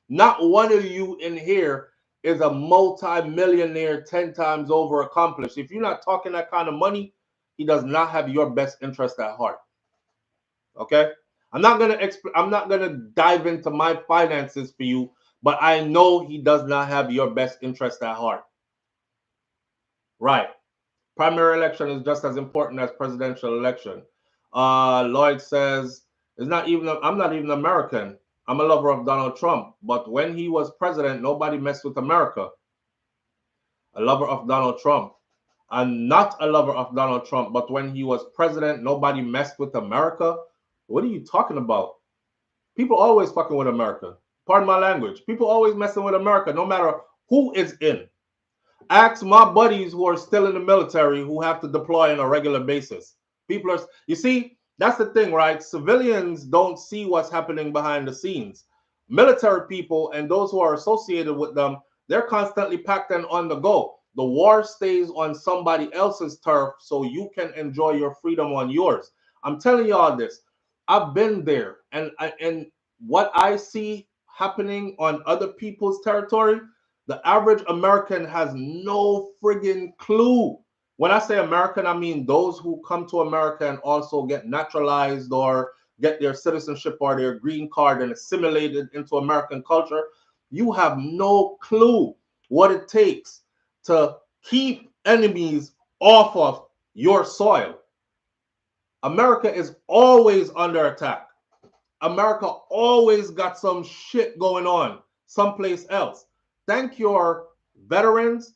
Not one of you in here is a multi-millionaire 10 times over accomplished. If you're not talking that kind of money, he does not have your best interest at heart. Okay? I'm not gonna dive into my finances for you, but I know he does not have your best interest at heart. Right. Primary election is just as important as presidential election. Lloyd says, I'm not even American. I'm a lover of Donald Trump. But when he was president, nobody messed with America. A lover of Donald Trump. I'm not a lover of Donald Trump, but when he was president, nobody messed with America. What are you talking about? People always fucking with America. Pardon my language. People always messing with America, no matter who is in. Ask my buddies who are still in the military who have to deploy on a regular basis. People are, you see, that's the thing, right? Civilians don't see what's happening behind the scenes. Military people and those who are associated with them, they're constantly packed and on the go. The war stays on somebody else's turf so you can enjoy your freedom on yours. I'm telling you all this. I've been there, and what I see happening on other people's territory, the average American has no friggin' clue. When I say American, I mean those who come to America and also get naturalized or get their citizenship or their green card and assimilated into American culture. You have no clue what it takes to keep enemies off of your soil. America is always under attack. America always got some shit going on someplace else. Thank your veterans.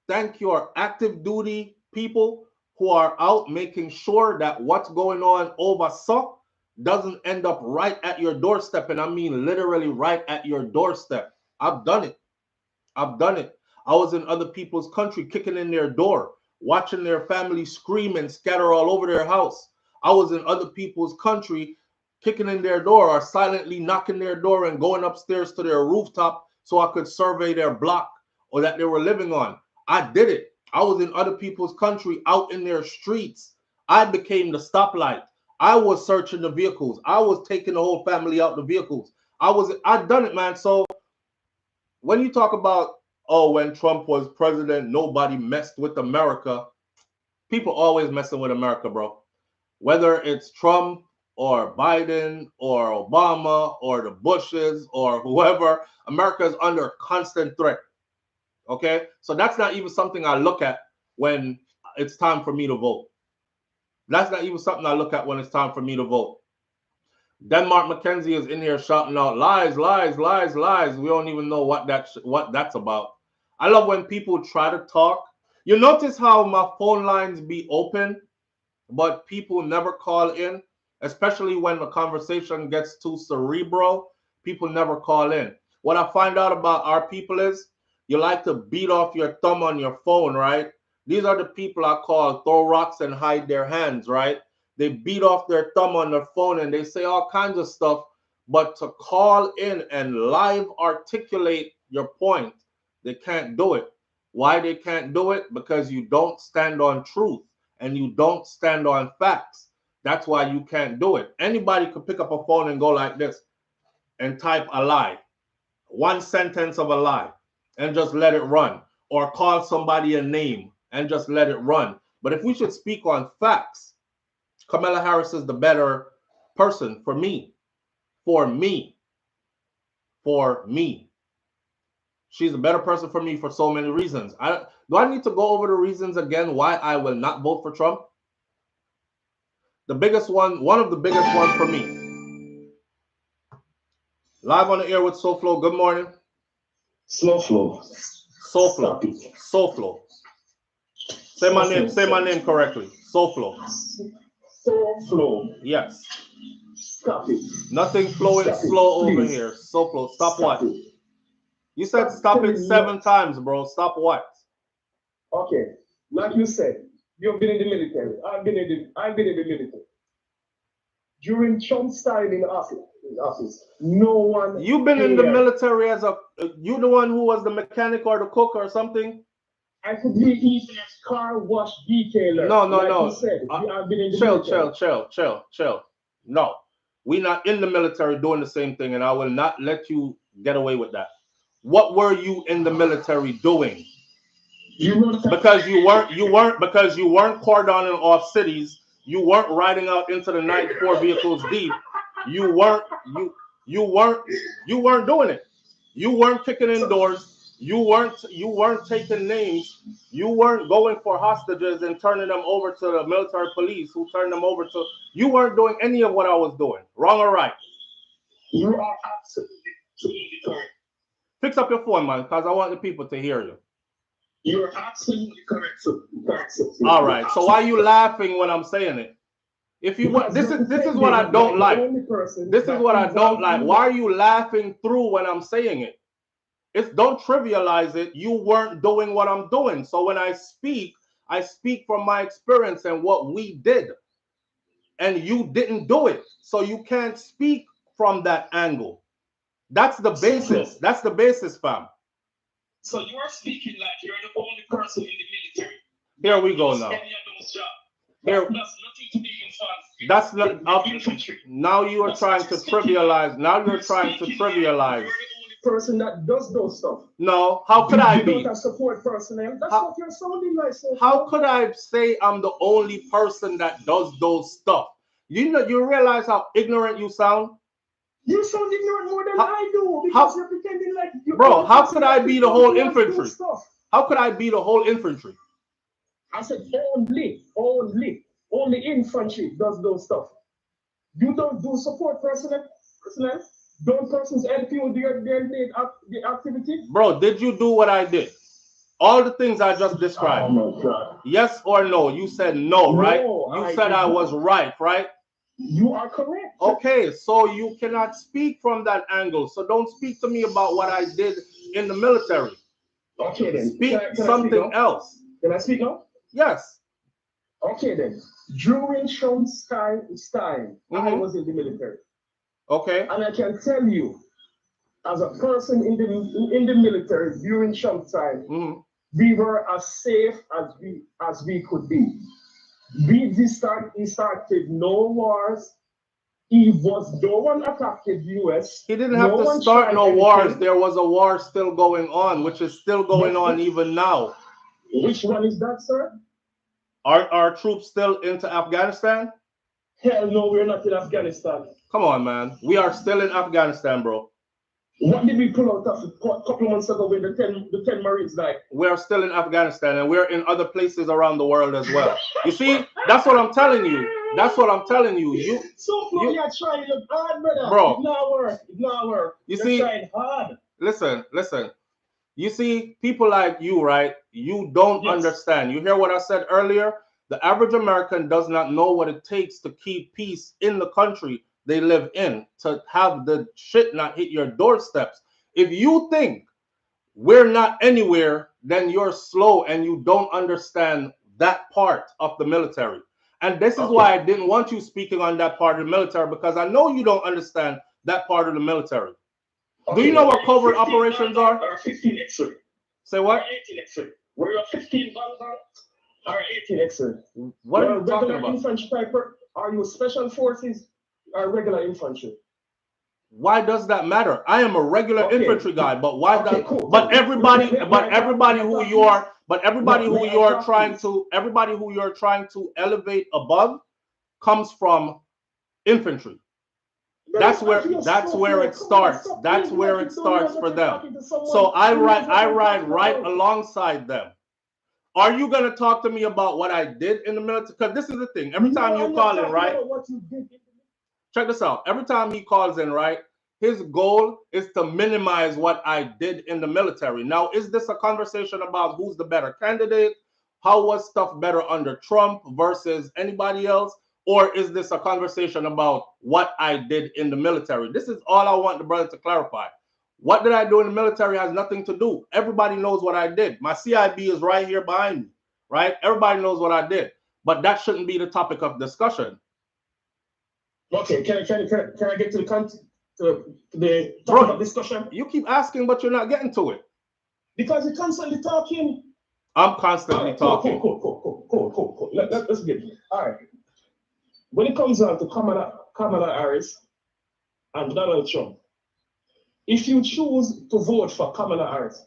Thank your active duty people who are out making sure that what's going on over SOUF doesn't end up right at your doorstep. And I mean literally right at your doorstep. I've done it. I've done it. I was in other people's country kicking in their door, watching their family scream and scatter all over their house. I was in other people's country kicking in their door or silently knocking their door and going upstairs to their rooftop so I could survey their block or that they were living on. I did it. I was in other people's country out in their streets. I became the stoplight. I was searching the vehicles. I was taking the whole family out the vehicles. I've done it, man. So when you talk about oh, when Trump was president, nobody messed with America. People always messing with America, bro. Whether it's Trump or Biden or Obama or the Bushes or whoever, America is under constant threat. Okay? So that's not even something I look at when it's time for me to vote. That's not even something I look at when it's time for me to vote. Denmark McKenzie is in here shouting out lies, lies, lies, lies. We don't even know what that's about. I love when people try to talk. You notice how my phone lines be open, but people never call in, especially when the conversation gets too cerebral. People never call in. What I find out about our people is you like to beat off your thumb on your phone, right? These are the people I call throw rocks and hide their hands, right? They beat off their thumb on their phone and they say all kinds of stuff, but to call in and live articulate your point, they can't do it. Why they can't do it? Because you don't stand on truth and you don't stand on facts. That's why you can't do it. Anybody could pick up a phone and go like this and type a lie, one sentence of a lie, and just let it run, or call somebody a name and just let it run. But if we should speak on facts, Kamala Harris is the better person for me. For me. For me. She's a better person for me for so many reasons. Do I need to go over the reasons again why I will not vote for Trump? The biggest one of the biggest ones for me. Live on the air with SOUFLO. Good morning. Slow flow. SOUFLO. SOUFLO. Say my name. Say my name correctly. SOUFLO. SOUFLO. Yes. Stop it. Nothing flowing slow over here. SOUFLO. Stop what? You said stop it 7 times, bro. Stop what? Okay. Like you said, you've been in the military. I've been in the military. During Trump's time in office, no one. You've been in the military as you the one who was the mechanic or the cook or something? I could be even a car wash detailer. No. You said, I've been in the military. Chill. No. We're not in the military doing the same thing, and I will not let you get away with that. What were you in the military doing? Because you weren't cordoning off cities. You weren't riding out into the night 4 vehicles deep. You weren't doing it. You weren't kicking in doors. You weren't taking names. You weren't going for hostages and turning them over to the military police who turned them over to. You weren't doing any of what I was doing. Wrong or right? You are absolutely correct. Fix up your phone, man, because I want the people to hear you. You're absolutely correct. All right. So why are you laughing when I'm saying it? If you want, this is what I don't like. This is what I don't like. Why are you laughing through when I'm saying it? Don't trivialize it. You weren't doing what I'm doing. So when I speak from my experience and what we did. And you didn't do it. So you can't speak from that angle. That's the basis. That's the basis, fam. So you are speaking like you're the only person in the military. Here we go now. Here, that's not. Now you are trying to trivialize. Now you're trying to trivialize. You're the only person that does those stuff. No, how could I be? You don't support personnel. That's what you're sounding like. How could I say I'm the only person that does those stuff? You realize how ignorant you sound? You sound ignorant more than I do because you're pretending like you. Bro, how could I be the whole infantry? How could I be the whole infantry? I said only infantry does those stuff. You don't do support personnel. Don't persons help you with the activity? Bro, did you do what I did? All the things I just described. Oh my God. Yes or no? You said no, right? You said I was right? You are correct. Okay, so you cannot speak from that angle. So don't speak to me about what I did in the military. Okay then. Speak something else. Can I speak now? Yes. Okay then. During Trump's time, I was in the military. Okay. And I can tell you, as a person in the military during Trump's time, we were as safe as we could be. We started no wars, He was no one attacked the US. He didn't have to start no wars. There was a war still going on, which is still going on even now. Which one is that, sir? Are our troops still into Afghanistan? Hell no, we're not in Afghanistan. Come on, man. We are still in Afghanistan, bro. What did we pull out of a couple of months ago when the 10 Marines died? We are still in Afghanistan, and we're in other places around the world as well. You see, that's what I'm telling you. That's what I'm telling you. You're trying hard, brother. Bro. It's not work. It's not work. You're trying hard. Listen. You see, people like you, right? You don't understand. You hear what I said earlier? The average American does not know what it takes to keep peace in the country they live in, to have the shit not hit your doorsteps. If you think we're not anywhere, then you're slow and you don't understand that part of the military. And this is why I didn't want you speaking on that part of the military, because I know you don't understand that part of the military. Do you know what covert operations are? 15 X-ray. Say what? 18 X-ray. Were you 15 guns on? Or 18 X-ray. What are you talking about? Infantry typer? Are you special forces or regular infantry? Why does that matter? I am a regular infantry guy, but why does but everybody who you are trying to elevate above comes from infantry. That's where it starts. That's where it starts for them. So I ride right alongside them. Are you gonna talk to me about what I did in the military? Because this is the thing. Every time you call in, right? Check this out. Every time he calls in, right? His goal is to minimize what I did in the military. Now, is this a conversation about who's the better candidate? How was stuff better under Trump versus anybody else? Or is this a conversation about what I did in the military? This is all I want the brother to clarify. What did I do in the military has nothing to do. Everybody knows what I did. My CIB is right here behind me, right? Everybody knows what I did. But that shouldn't be the topic of discussion. Okay, can I get to the content? The topic of discussion? You keep asking, but you're not getting to it. Because you're constantly talking. I'm constantly talking. Cool. Let's get it. All right. When it comes down to Kamala Harris and Donald Trump, if you choose to vote for Kamala Harris,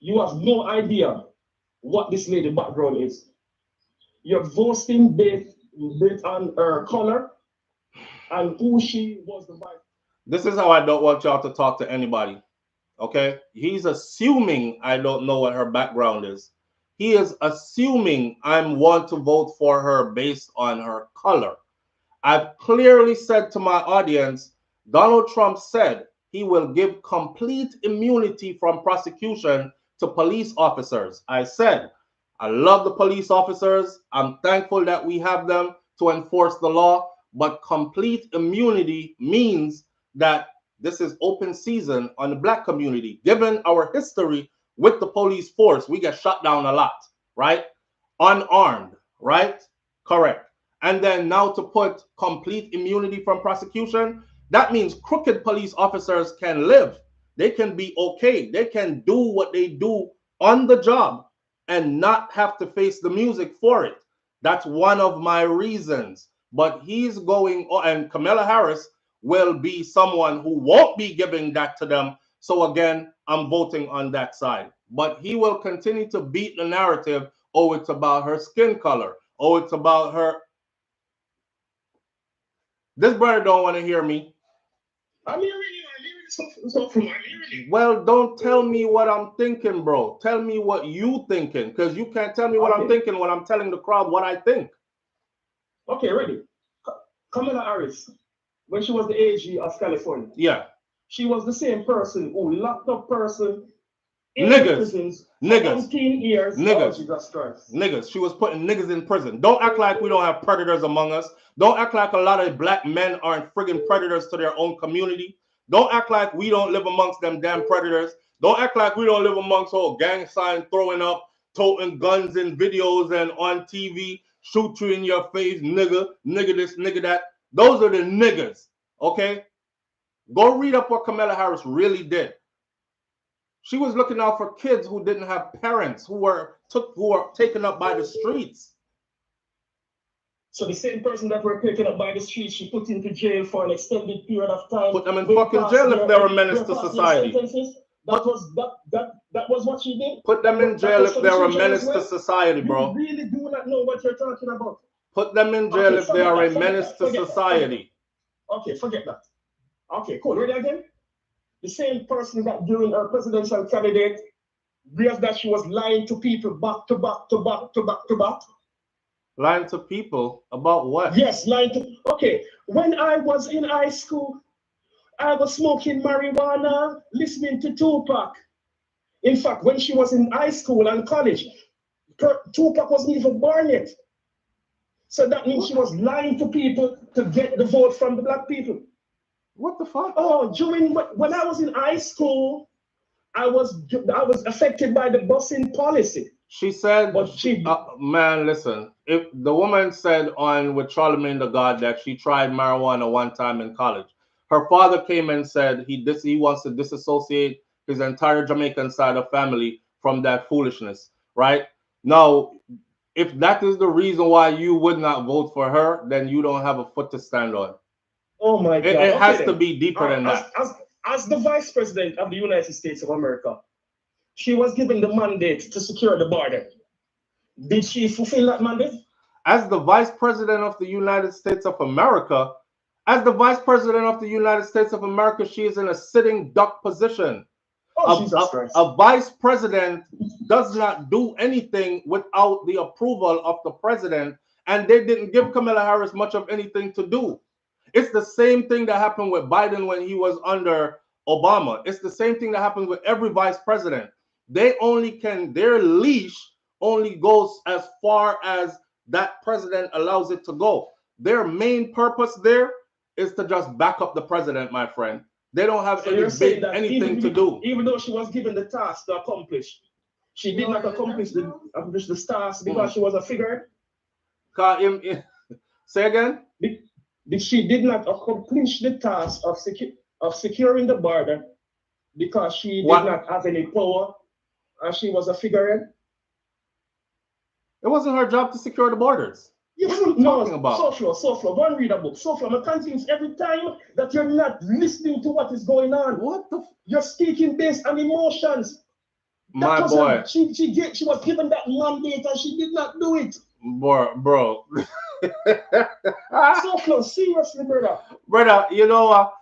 you have no idea what this lady's background is. You're voting based on her color and who she was the vice. This is how I don't want y'all to talk to anybody. Okay? He's assuming I don't know what her background is. He is assuming I'm want to vote for her based on her color. I've clearly said to my audience, Donald Trump said he will give complete immunity from prosecution to police officers. I said, I love the police officers. I'm thankful that we have them to enforce the law, but complete immunity means that this is open season on the black community. Given our history with the police force, we get shot down a lot, right? Unarmed, right? Correct. And then now to put complete immunity from prosecution, that means crooked police officers can live. They can be okay. They can do what they do on the job and not have to face the music for it. That's one of my reasons. But he's going, and Kamala Harris will be someone who won't be giving that to them. So again, I'm voting on that side. But he will continue to beat the narrative. Oh, it's about her skin color. Oh, it's about her. This brother don't want to hear me. I'm hearing you. Well, don't tell me what I'm thinking, bro. Tell me what you thinking, because you can't tell me what I'm thinking when I'm telling the crowd what I think. Okay, ready. Kamala Harris, when she was the AG of California, yeah, she was the same person who locked up person in prisons for 19 years. Niggas. She was putting niggas in prison. Don't act like we don't have predators among us. Don't act like a lot of black men aren't friggin' predators to their own community. Don't act like we don't live amongst them damn predators. Don't act like we don't live amongst all gang signs throwing up, toting guns in videos and on TV, shoot you in your face, nigga this, nigga that. Those are the niggas, okay? Go read up what Kamala Harris really did. She was looking out for kids who didn't have parents, who were taken up by the streets. So the same person that were picking up by the street, she put into jail for an extended period of time. Put them in fucking jail if they're a menace to society. That was what she did. Put them in jail if they're a menace to society, bro. You really do not know what you're talking about. Put them in jail if they are a menace to society. Okay, forget that. Okay, cool. Ready again? The same person that during her presidential candidate realized that she was lying to people back to back to back to back to back. Lying to people about what? Yes, lying to. Okay, when I was in high school, I was smoking marijuana, listening to Tupac. In fact, when she was in high school and college, Tupac wasn't even born yet. So that means she was lying to people to get the vote from the black people. What the fuck? Oh, when I was in high school, I was affected by the busing policy. She said, but she, man, listen. If the woman said on with Charlemagne the God that she tried marijuana one time in college, her father came and said he wants to disassociate his entire Jamaican side of family from that foolishness. Right now, if that is the reason why you would not vote for her, then you don't have a foot to stand on. Oh my God! It has to be deeper than that. As the Vice President of the United States of America, she was given the mandate to secure the border. Did she fulfill that mandate? As the Vice President of the United States of America, she is in a sitting duck position. A vice president does not do anything without the approval of the president, and they didn't give Kamala Harris much of anything to do. It's the same thing that happened with Biden when he was under Obama. It's the same thing that happens with every vice president. Their leash only goes as far as that president allows it to go. Their main purpose there is to just back up the president, my friend. They don't have anything to do. Even though she was given the task to accomplish, she did not accomplish the task because she was a figure. Say again? She did not accomplish the task of securing the border because she did not have any power and she was a figurehead. It wasn't her job to secure the borders. SOUFLO, go and read a book. SOUFLO, I'm convinced every time that you're not listening to what is going on. You're speaking based on emotions. My boy. She was given that mandate and she did not do it. Bro. SOUFLO, seriously, brother. Brother, you know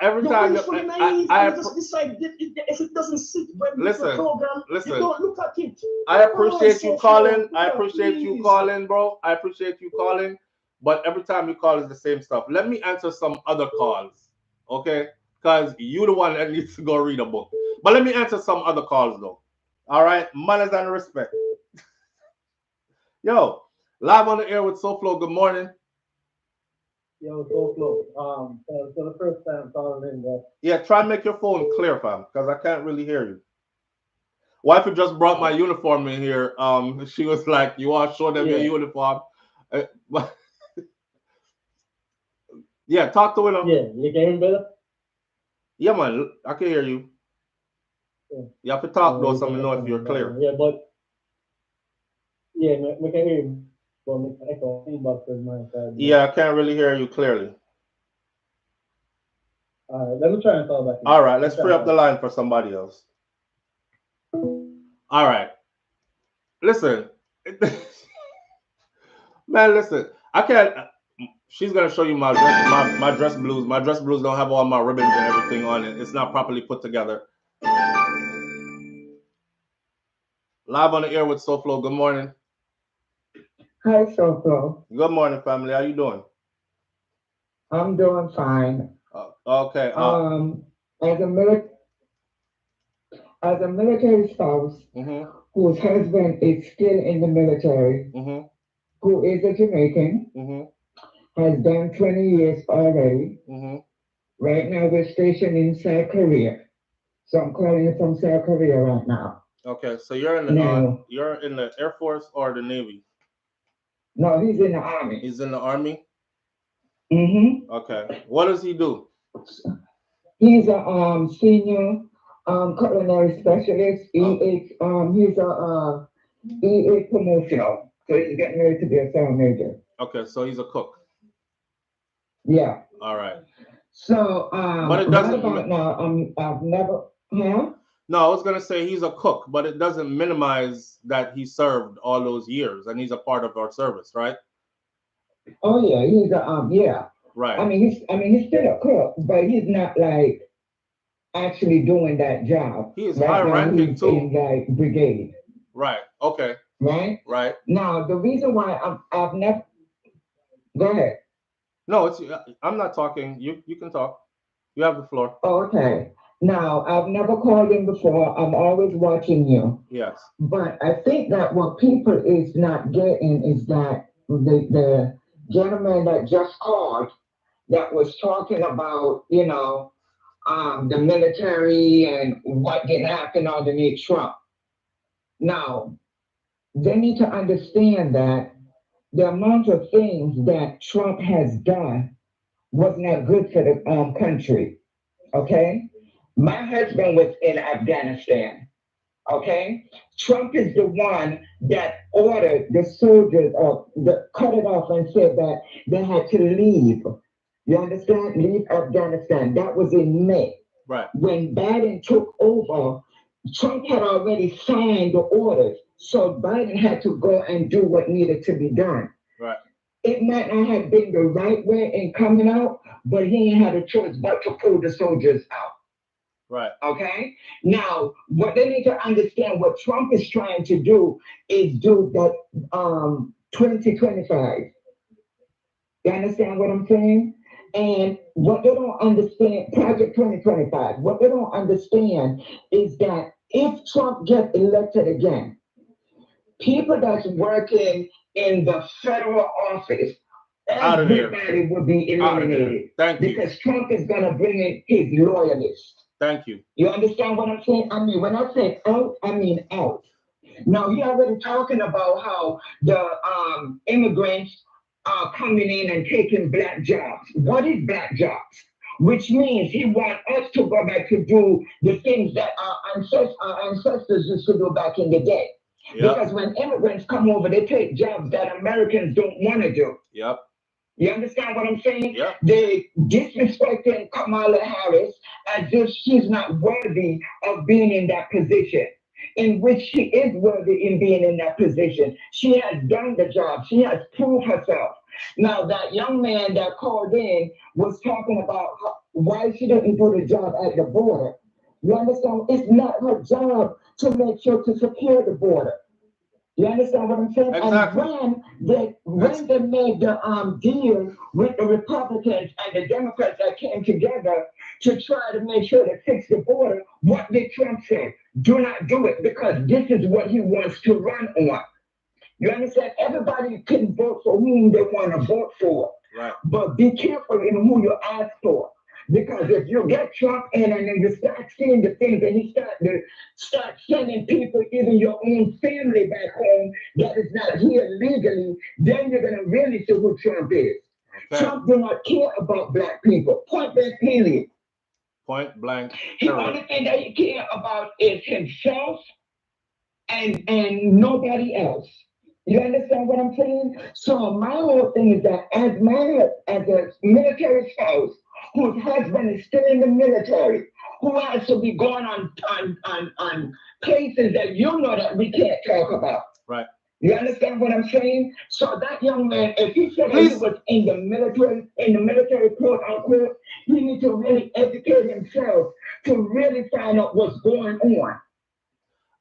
every time I just decide if it doesn't sit well with the program, you don't look at it. I appreciate you calling. I appreciate you calling, bro. I appreciate you calling. But every time you call is the same stuff. Let me answer some other calls, okay? Because you're the one that needs to go read a book. But let me answer some other calls though. All right, manners and respect. Yo, live on the air with SOUFLO. Good morning. Yo, SOUFLO. So the first time calling in, but yeah, try and make your phone clear, fam, because I can't really hear you. Wife had just brought my uniform in here. She was like, "You want to show them your uniform?" Yeah, talk to it. Yeah, you can hear me better. Yeah, man, I can hear you. Yeah. You have to talk though, so I know if you're clear. Yeah, but yeah, we can hear you. Yeah, I can't really hear you clearly. All right, let me try and call back. All right, let's free up the line for somebody else. All right. Listen. Man, listen. I can't. She's going to show you my dress blues. My dress blues don't have all my ribbons and everything on it. It's not properly put together. Live on the air with SOUFLO. Good morning. Hi, SOUFLO. Good morning, family. How you doing? I'm doing fine. Okay. As a military spouse whose husband is still in the military, who is a Jamaican, has done 20 years already. Right now we're stationed in South Korea. So I'm calling you from South Korea right now. Okay, so you're in the Air Force or the Navy? No, he's in the Army. He's in the Army? Okay. What does he do? He's a senior culinary specialist. He's a promotional. So he's getting ready to be a sergeant major. Okay, so he's a cook. Yeah. All right. So, but it doesn't. Right about now, I've never. Huh? No, I was gonna say he's a cook, but it doesn't minimize that he served all those years and he's a part of our service, right? Oh yeah, he's a yeah. Right. I mean, he's still a cook, but he's not like actually doing that job. He is right high now, ranking he's too. in like brigade. Right. Okay. Right. Right. Now, the reason why I've never. Go ahead. No, it's I'm not talking. You can talk. You have the floor. Oh, okay. Now, I've never called in before. I'm always watching you. Yes. But I think that what people is not getting is that the gentleman that just called that was talking about, the military and what didn't happen underneath Trump. Now, they need to understand that the amount of things that Trump has done was not good for the country. Okay? My husband was in Afghanistan. Okay? Trump is the one that ordered the soldiers cut it off and said that they had to leave. You understand? Leave Afghanistan. That was in May. Right. When Biden took over, Trump had already signed the orders. So Biden had to go and do what needed to be done. Right. It might not have been the right way in coming out, but he ain't had a choice but to pull the soldiers out. Right. Okay. Now, what they need to understand, what Trump is trying to do is do that 2025. You understand what I'm saying? And what they don't understand, Project 2025, what they don't understand is that if Trump gets elected again, people that's working in the federal office, everybody will be eliminated. Thank you. Because Trump is going to bring in his loyalists. Thank you. You understand what I'm saying? I mean, when I say out, I mean out. Now, you're already talking about how the immigrants are coming in and taking black jobs. What is black jobs? Which means he wants us to go back to do the things that our ancestors used to do back in the day. Yep. Because when immigrants come over, they take jobs that Americans don't want to do. Yep. You understand what I'm saying? Yep. They disrespecting Kamala Harris as if she's not worthy of being in that position, in which she is worthy in being in that position. She has done the job. She has proved herself. Now, that young man that called in was talking about why she didn't do the job at the border. You understand? It's not her job to make sure to secure the border. You understand what I'm saying? Exactly. And when they made the deal with the Republicans and the Democrats that came together to try to make sure to fix the border, what did Trump say? Do not do it, because this is what he wants to run on. You understand? Everybody can vote for whom they want to vote for. Right. But be careful in who you ask for. Because if you get Trump in and then you start seeing the things and you start sending people, even your own family back home that is not here legally, then you're going to really see who Trump is. Okay. Trump do not care about black people. Point blank, period. Point blank. The only thing that he cares about is himself and nobody else. You understand what I'm saying? So my whole thing is that as a military spouse, whose husband is still in the military, who has to be going on places that you know that we can't talk about. Right. You understand what I'm saying? So that young man, if he said he was in the military, quote unquote, he needs to really educate himself to really find out what's going on.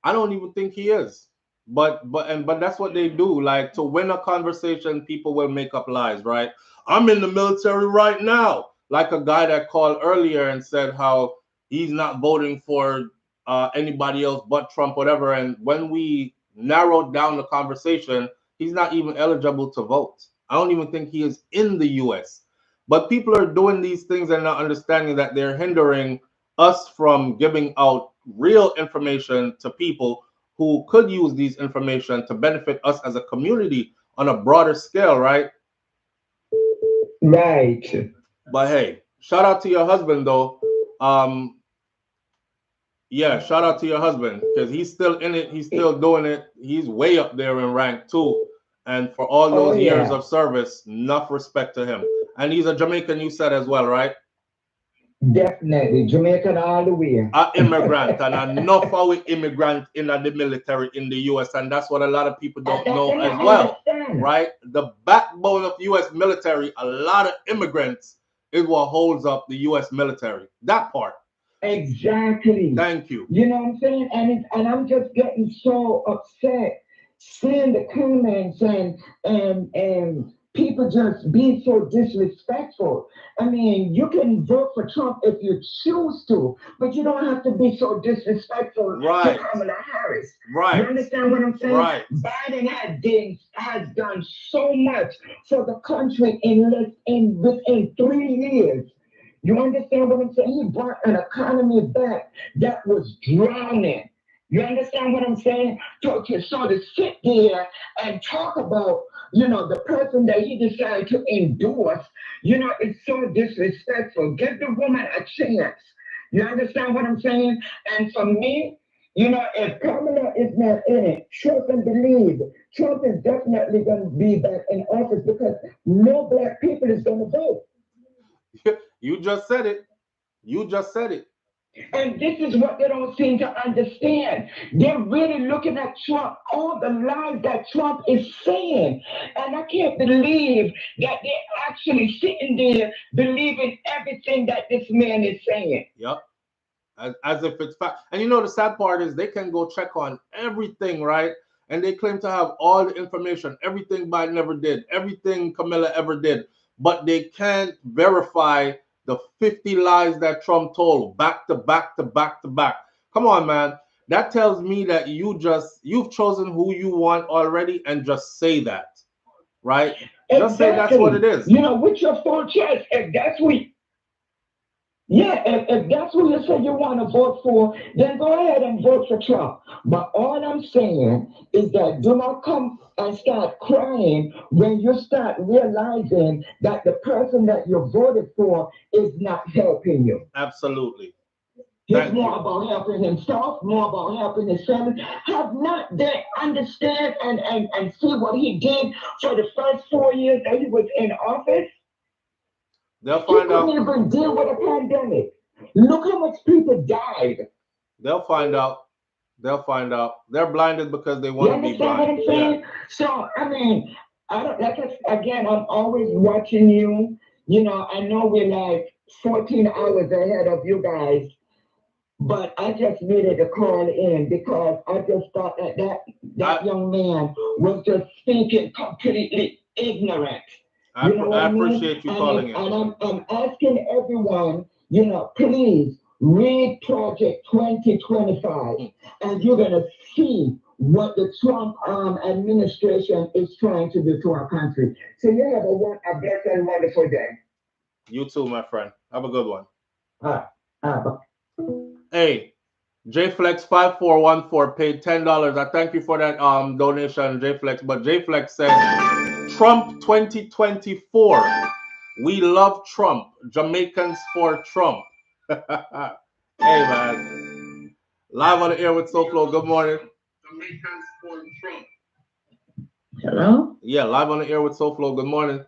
I don't even think he is. But that's what they do. Like, to win a conversation, people will make up lies, right? I'm in the military right now. Like a guy that called earlier and said how he's not voting for anybody else but Trump, whatever. And when we narrowed down the conversation, he's not even eligible to vote. I don't even think he is in the U.S. But people are doing these things and not understanding that they're hindering us from giving out real information to people who could use these information to benefit us as a community on a broader scale, right? Right. But hey, shout out to your husband though. Yeah, shout out to your husband, because he's still in it. He's still doing it. He's way up there in rank too. And for all those years of service, enough respect to him. And he's a Jamaican, you said as well, right? Definitely. Jamaican all the way. An immigrant, and enough of we immigrant in the military in the US, and that's what a lot of people don't know as well, right? The backbone of US military, a lot of immigrants is what holds up the US military. That part. Exactly. Thank you. You know what I'm saying? And I'm just getting so upset seeing the comments and people just being so disrespectful. I mean, you can vote for Trump if you choose to, but you don't have to be so disrespectful to Kamala Harris. Right. You understand what I'm saying? Right. Biden has done so much for the country within 3 years. You understand what I'm saying? He brought an economy back that was drowning. You understand what I'm saying? So to sit there and talk about, the person that he decided to endorse, it's so disrespectful. Give the woman a chance. You understand what I'm saying? And for me, if Kamala is not in it, trust and believe, Trump is definitely going to be back in office because no black people is going to vote. You just said it. You just said it. And this is what they don't seem to understand. They're really looking at Trump, all the lies that Trump is saying. And I can't believe that they're actually sitting there believing everything that this man is saying. Yep. As if it's fact. And the sad part is they can go check on everything, right? And they claim to have all the information, everything Biden ever did, everything Kamala ever did. But they can't verify the 50 lies that Trump told back to back to back to back. Come on, man. That tells me that you've chosen who you want already and just say that, right? Exactly. Just say that's what it is. With your full chest, if that's what if that's what you say you want to vote for, then go ahead and vote for Trump. But all I'm saying is that do not come and start crying when you start realizing that the person that you voted for is not helping you. Absolutely. He's more about helping himself, more about helping his family. Have not they understand and see what he did for the first 4 years that he was in office? They'll find out. He couldn't even deal with a pandemic. Look how much people died. They'll find out. They'll find out. They're blinded because they want to be blind. You understand what I'm saying? Yeah. So, I mean, again, I'm always watching you. I know we're like 14 hours ahead of you guys, but I just needed to call in because I just thought that young man was just speaking completely ignorant. I appreciate you calling in. And I'm asking everyone, please read Project 2025, and you're going to see what the Trump administration is trying to do to our country. So you have a blessed and wonderful day. You too, my friend. Have a good one. Bye. Hey, JFlex5414 paid $10. I thank you for that donation, JFlex. But JFlex said, Trump 2024. We love Trump. Jamaicans for Trump. Hey, man. Live on the air with SOUFLO. Good morning. Jamaicans for Trump. Hello? Yeah, live on the air with SOUFLO. Good morning.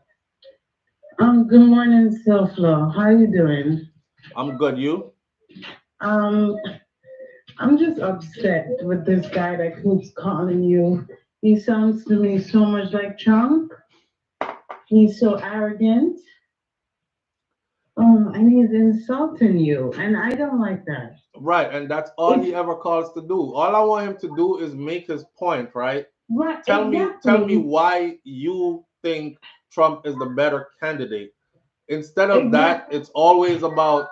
Good morning, SOUFLO. How are you doing? I'm good. You? I'm just upset with this guy that keeps calling you. He sounds to me so much like Trump. He's so arrogant. And he's insulting you. And I don't like that. Right. And that's all he ever calls to do. All I want him to do is make his point, right? Right. Tell me why you think Trump is the better candidate. Instead of that, it's always about,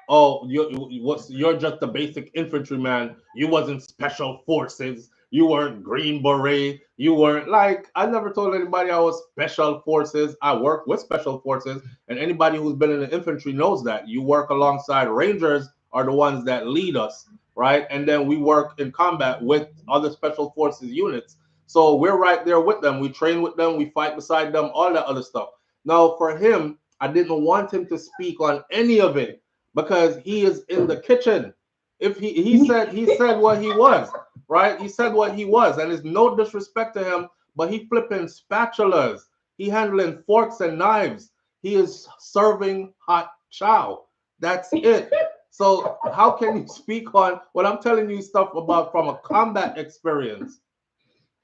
oh, you're just a basic infantryman. You wasn't special forces. You weren't Green Beret. You weren't I never told anybody I was special forces. I work with special forces. And anybody who's been in the infantry knows that. You work alongside Rangers are the ones that lead us, right? And then we work in combat with other special forces units. So we're right there with them. We train with them. We fight beside them, all that other stuff. Now, for him, I didn't want him to speak on any of it because he is in the kitchen. If he said what he was, right? He said what he was, and it's no disrespect to him, but he flipping spatulas. He handling forks and knives. He is serving hot chow. That's it. So how can you speak on what I'm telling you stuff about from a combat experience?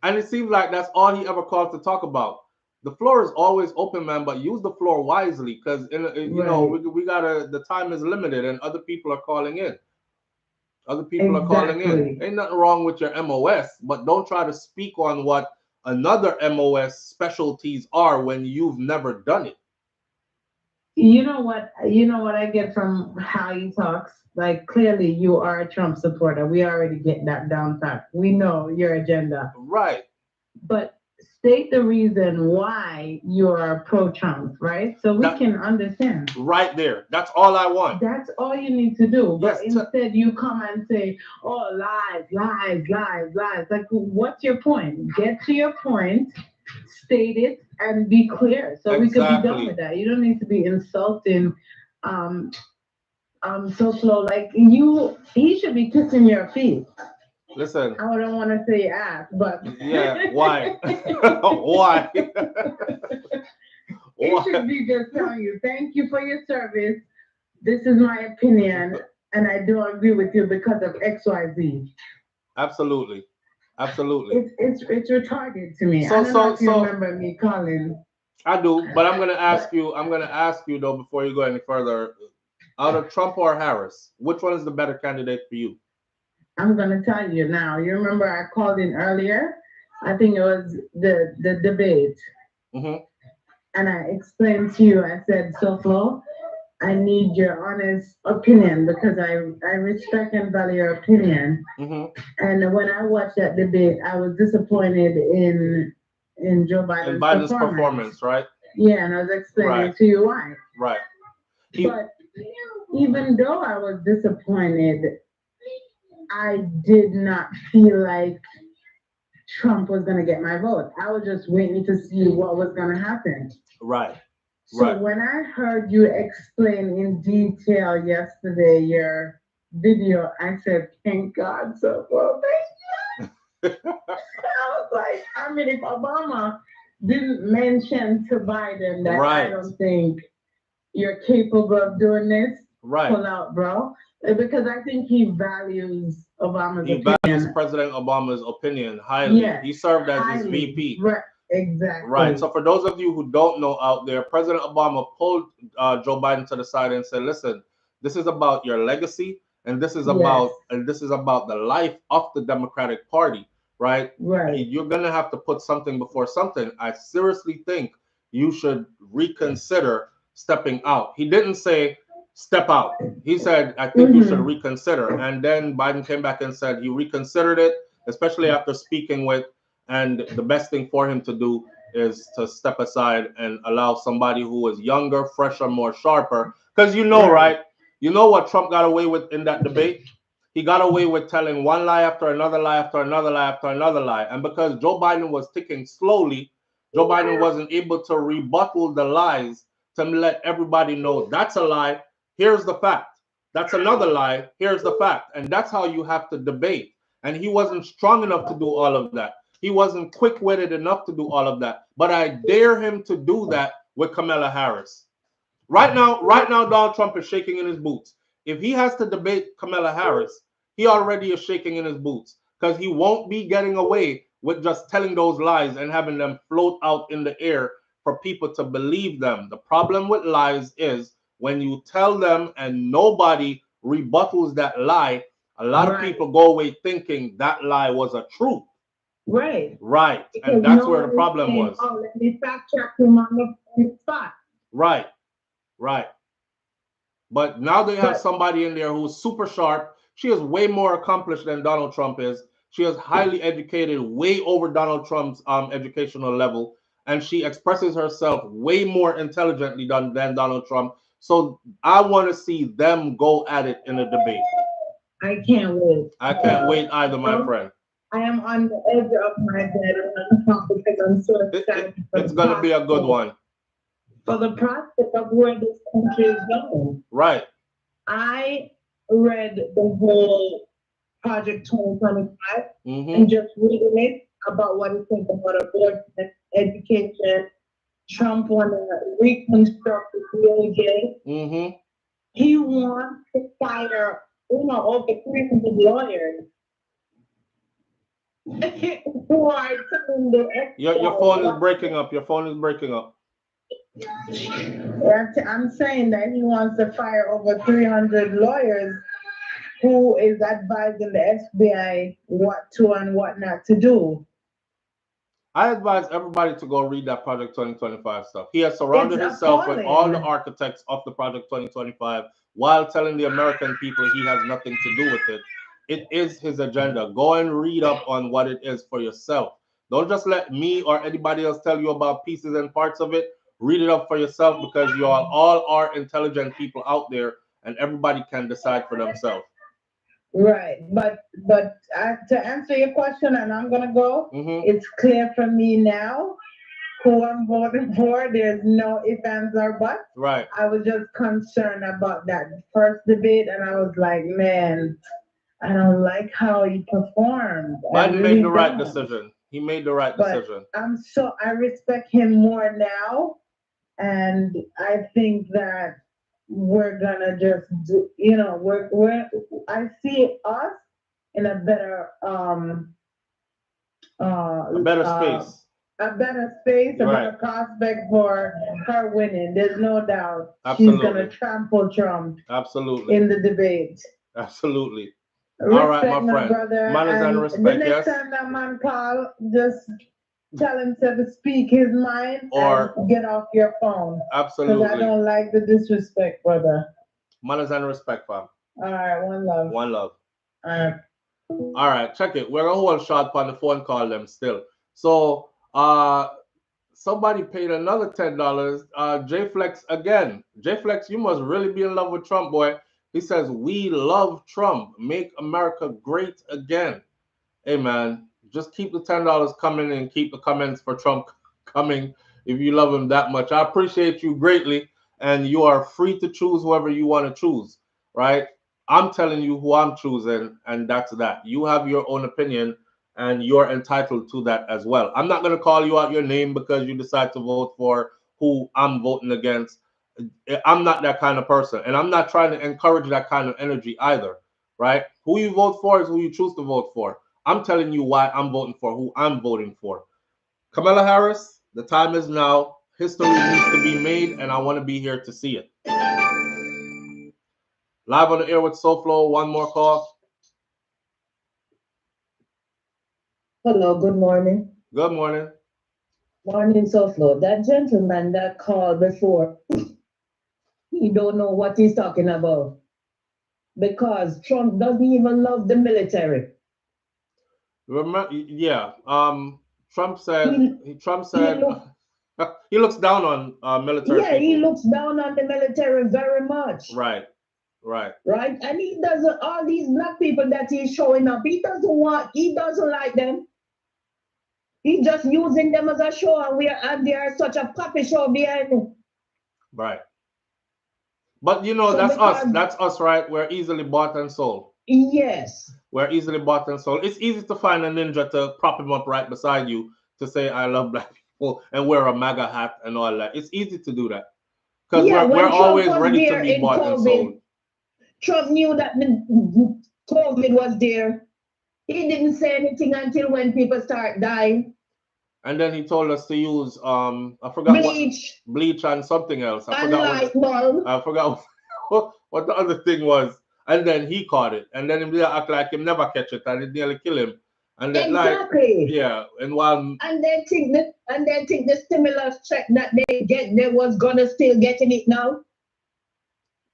And it seems like that's all he ever calls to talk about. The floor is always open, man, but use the floor wisely, because you know we gotta. The time is limited, and other people are calling in. Other people are calling in. Ain't nothing wrong with your MOS, but don't try to speak on what another MOS specialties are when you've never done it. You know what? You know what I get from how he talks. Like, clearly, you are a Trump supporter. We already get that down pat. We know your agenda. Right. But state the reason why you are pro-Trump, right? So we can understand. Right there. That's all I want. That's all you need to do. But Yes, instead, you come and say, oh, lies, lies, lies, lies. Like, what's your point? Get to your point, state it, and be clear. So we could be done with that. You don't need to be insulting so slow. Like, he should be kissing your feet. Listen. I don't want to say ass, but yeah, why? Why? It should be just telling you, thank you for your service. This is my opinion, and I don't agree with you because of XYZ. Absolutely. Absolutely. It's retarded to me. I don't know if you remember me calling. I do, but I'm gonna ask you though, before you go any further, out of Trump or Harris, which one is the better candidate for you? I'm gonna tell you now. You remember I called in earlier? I think it was the debate. Mm-hmm. And I explained to you, I said, SOUFLO, I need your honest opinion because I respect and value your opinion. Mm-hmm. And when I watched that debate, I was disappointed in Joe Biden's performance, right? Yeah, and I was explaining to you why. Right. But even though I was disappointed, I did not feel like Trump was going to get my vote. I was just waiting to see what was going to happen. Right. So when I heard you explain in detail yesterday your video, I said, thank God, so well, thank you. I was like, I mean, if Obama didn't mention to Biden that I don't think you're capable of doing this, pull out, bro. Because I think he values Obama's opinion. He values President Obama's opinion highly. Yes, he served as his VP. Right, exactly. Right. So for those of you who don't know out there, President Obama pulled Joe Biden to the side and said, "Listen, this is about your legacy, and this is about the life of the Democratic Party, right? Right. You're gonna have to put something before something. I seriously think you should reconsider stepping out." He didn't say step out. He said, I think you should reconsider. And then Biden came back and said he reconsidered it, especially after speaking with, and the best thing for him to do is to step aside and allow somebody who is younger, fresher, more sharper. Because you know, right? You know what Trump got away with in that debate? He got away with telling one lie after another lie after another lie after another lie. And because Joe Biden was ticking slowly, Joe Biden wasn't able to rebuttal the lies to let everybody know that's a lie. Here's the fact. That's another lie. Here's the fact. And that's how you have to debate. And he wasn't strong enough to do all of that. He wasn't quick-witted enough to do all of that. But I dare him to do that with Kamala Harris. Right now, Donald Trump is shaking in his boots. If he has to debate Kamala Harris, he already is shaking in his boots because he won't be getting away with just telling those lies and having them float out in the air for people to believe them. The problem with lies is when you tell them and nobody rebuttals that lie, a lot of people go away thinking that lie was a truth. Right. Right. Because and that's where the problem was. Oh, let me fact check him on the spot. Right. Right. But now they have somebody in there who's super sharp. She is way more accomplished than Donald Trump is. She is highly educated, way over Donald Trump's educational level. And she expresses herself way more intelligently than Donald Trump. So I want to see them go at it in a debate. I can't wait. I can't wait either, my friend. I am on the edge of my bed because I'm so excited. It's going to be a good one. For the prospect of where this country is going. Right. I read the whole Project 2025 and just reading it, about what he thinks about abortion, education. Trump want to reconstruct the real again. He wants to fire, over 300 lawyers. Who are telling the your phone is breaking up. Your phone is breaking up. I'm saying that he wants to fire over 300 lawyers who is advising the FBI what to and what not to do. I advise everybody to go read that Project 2025 stuff. He has surrounded himself with all the architects of the Project 2025 while telling the American people he has nothing to do with it. It is his agenda. Go and read up on what it is for yourself. Don't just let me or anybody else tell you about pieces and parts of it. Read it up for yourself, because you all are intelligent people out there, and everybody can decide for themselves. Right, but to answer your question, and I'm gonna go. It's clear for me now who I'm voting for. There's no ifs, ands, or buts. Right. I was just concerned about that first debate, and I was like, man, I don't like how he performed. Biden made the right decision. He made the right decision. I respect him more now, and I think that we're gonna just do, I see us in a better space. A better space, a better prospect for her winning. There's no doubt. Absolutely. She's gonna trample Trump. Absolutely. In the debate. Absolutely. Respect, all right, my friend. Brother. Manners and respect. The next time that man call, just tell him to speak his mind or get off your phone. Absolutely. Because I don't like the disrespect, brother. Manners and respect, fam. All right, one love. One love. All right, check it. We're gonna hold short on the phone call them still. So somebody paid another $10. J Flex again. J Flex, you must really be in love with Trump, boy. He says, we love Trump. Make America great again. Hey, man, just keep the $10 coming and keep the comments for Trump coming if you love him that much. I appreciate you greatly, and you are free to choose whoever you want to choose, right? I'm telling you who I'm choosing, and that's that. You have your own opinion, and you're entitled to that as well. I'm not going to call you out your name because you decide to vote for who I'm voting against. I'm not that kind of person, and I'm not trying to encourage that kind of energy either, right? Who you vote for is who you choose to vote for. I'm telling you why I'm voting for who I'm voting for. Kamala Harris, the time is now. History needs to be made, and I want to be here to see it. Live on the air with SOUFLO. One more call. Hello, good morning. Good morning. Morning, SOUFLO. That gentleman that called before, he don't know what he's talking about, because Trump doesn't even love the military. Remember, yeah. Trump said he looks down on military. Yeah, people. He looks down on the military very much. Right. And he doesn't. All these black people that he's showing up, he doesn't like them. He's just using them as a show, and they are such a puppy show behind him. Right. But that's us, right? We're easily bought and sold. Yes. We're easily bought and sold. It's easy to find a ninja to prop him up right beside you to say, I love black people, and wear a MAGA hat and all that. It's easy to do that. Because we're always ready to be bought and sold. Trump knew that COVID was there. He didn't say anything until when people start dying. And then he told us to use I forgot bleach and something else. I forgot what the other thing was. And then he caught it. And then he act like him never catch it, and it nearly kill him. And then and they think the stimulus check that they was gonna still getting it now.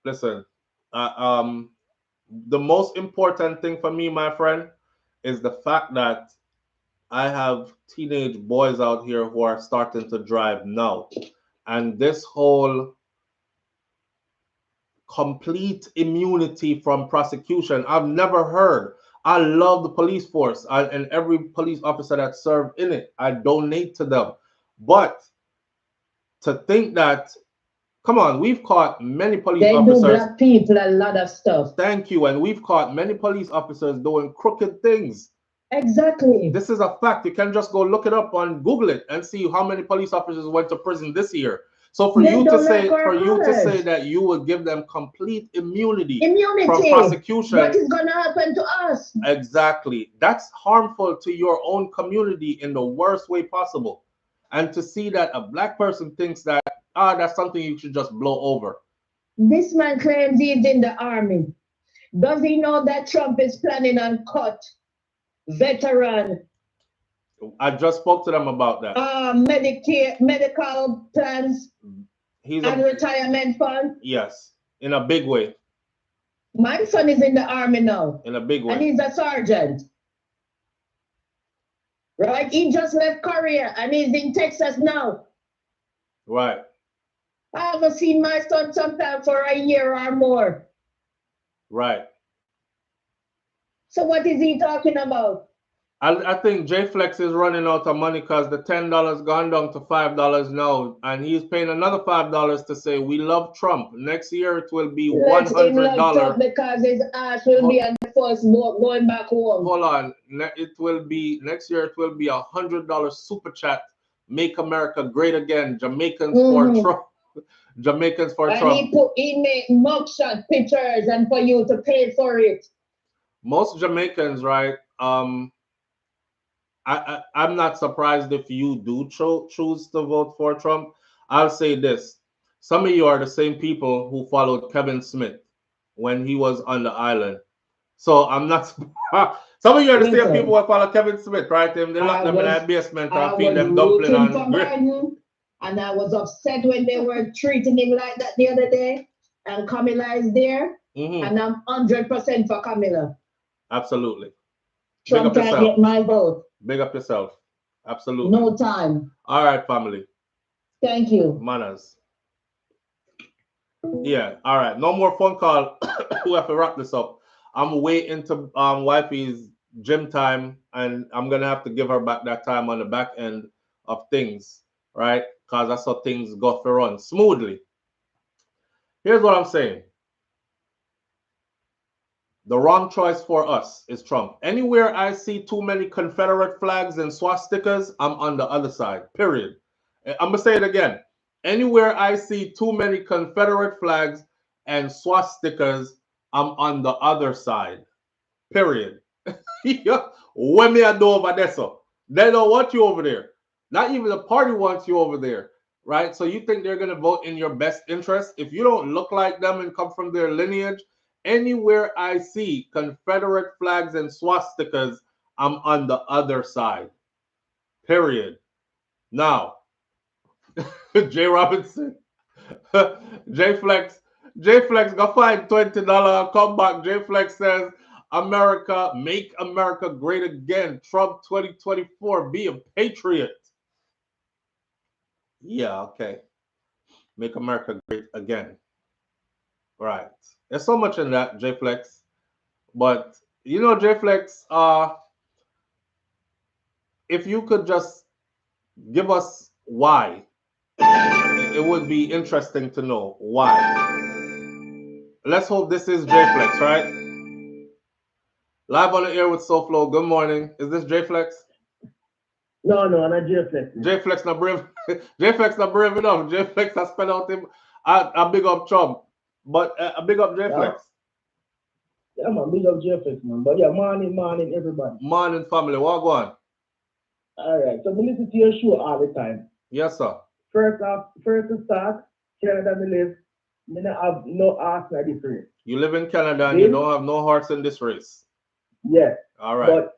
Listen, the most important thing for me, my friend, is the fact that I have teenage boys out here who are starting to drive now. And this whole complete immunity from prosecution, I've never heard. I love the police force and every police officer that served in it. I donate to them. But to think that, come on, we've caught many police officers. They do black people a lot of stuff. Thank you. And we've caught many police officers doing crooked things. Exactly. This is a fact. You can just go look it up on Google it and see how many police officers went to prison this year. So for you to say that you would give them complete immunity from prosecution, what is going to happen to us? Exactly. That's harmful to your own community in the worst way possible. And to see that a black person thinks that that's something you should just blow over. This man claims he's in the army. Does he know that Trump is planning on cut veteran? I just spoke to them about that. Medical plans and retirement fund? Yes, in a big way. My son is in the army now. In a big way. And he's a sergeant. Right? He just left Korea and he's in Texas now. Right. I haven't seen my son sometime for a year or more. Right. So what is he talking about? I think J Flex is running out of money because the $10 gone down to $5 now, and he's paying another $5 to say we love Trump. Next year it will be $100 because his ass will be on the first boat going back home. Hold on, it will be next year. It will be $100 super chat. Make America great again. Jamaicans for Trump. Jamaicans for Trump. He made mugshot pictures and for you to pay for it. Most Jamaicans, right? I'm not surprised if you do choose to vote for Trump. I'll say this. Some of you are the same people who followed Kevin Smith when he was on the island. So I'm not surprised. Some of you are the same people who follow Kevin Smith, right? They lock them in that basement and feed them dumpling and and I was upset when they were treating him like that the other day. And Kamala is there. And I'm 100% for Kamala. Absolutely. Trump can't get my vote. Big up yourself. Absolutely. No time. All right, family. Thank you. Manners. Yeah. All right. No more phone call. We have to wrap this up. I'm way into wifey's gym time, and I'm gonna have to give her back that time on the back end of things, right? Because that's how things go to run smoothly. Here's what I'm saying. The wrong choice for us is Trump. Anywhere I see too many Confederate flags and swastikas, I'm on the other side, period. I'm going to say it again. Anywhere I see too many Confederate flags and swastikas, I'm on the other side, period. When me I do over there, so they don't want you over there. Not even the party wants you over there, right? So you think they're going to vote in your best interest? If you don't look like them and come from their lineage, anywhere I see Confederate flags and swastikas, I'm on the other side. Period. Now, Jay Robinson, J Flex, go find $20, come back. J Flex says, America, make America great again. Trump 2024, be a patriot. Yeah, okay. Make America great again. Right. There's so much in that, J Flex. But you know, J Flex, if you could just give us why, it would be interesting to know why. Let's hope this is J Flex, right? Live on the air with SOUFLO. Good morning. Is this J Flex? No, not J Flex. J Flex not brave. J Flex not brave enough. J Flex has spelled out him. I big up Trump. But a big up J Flex. Yeah, man, big up J Flex, man. But yeah, morning, everybody. Morning, family. What go on? All right. So we listen to your show all the time. Yes, sir. First to start, Canada me live. Me not have no hearts in this race. You live in Canada and you don't have no hearts in this race. Yes. All right. But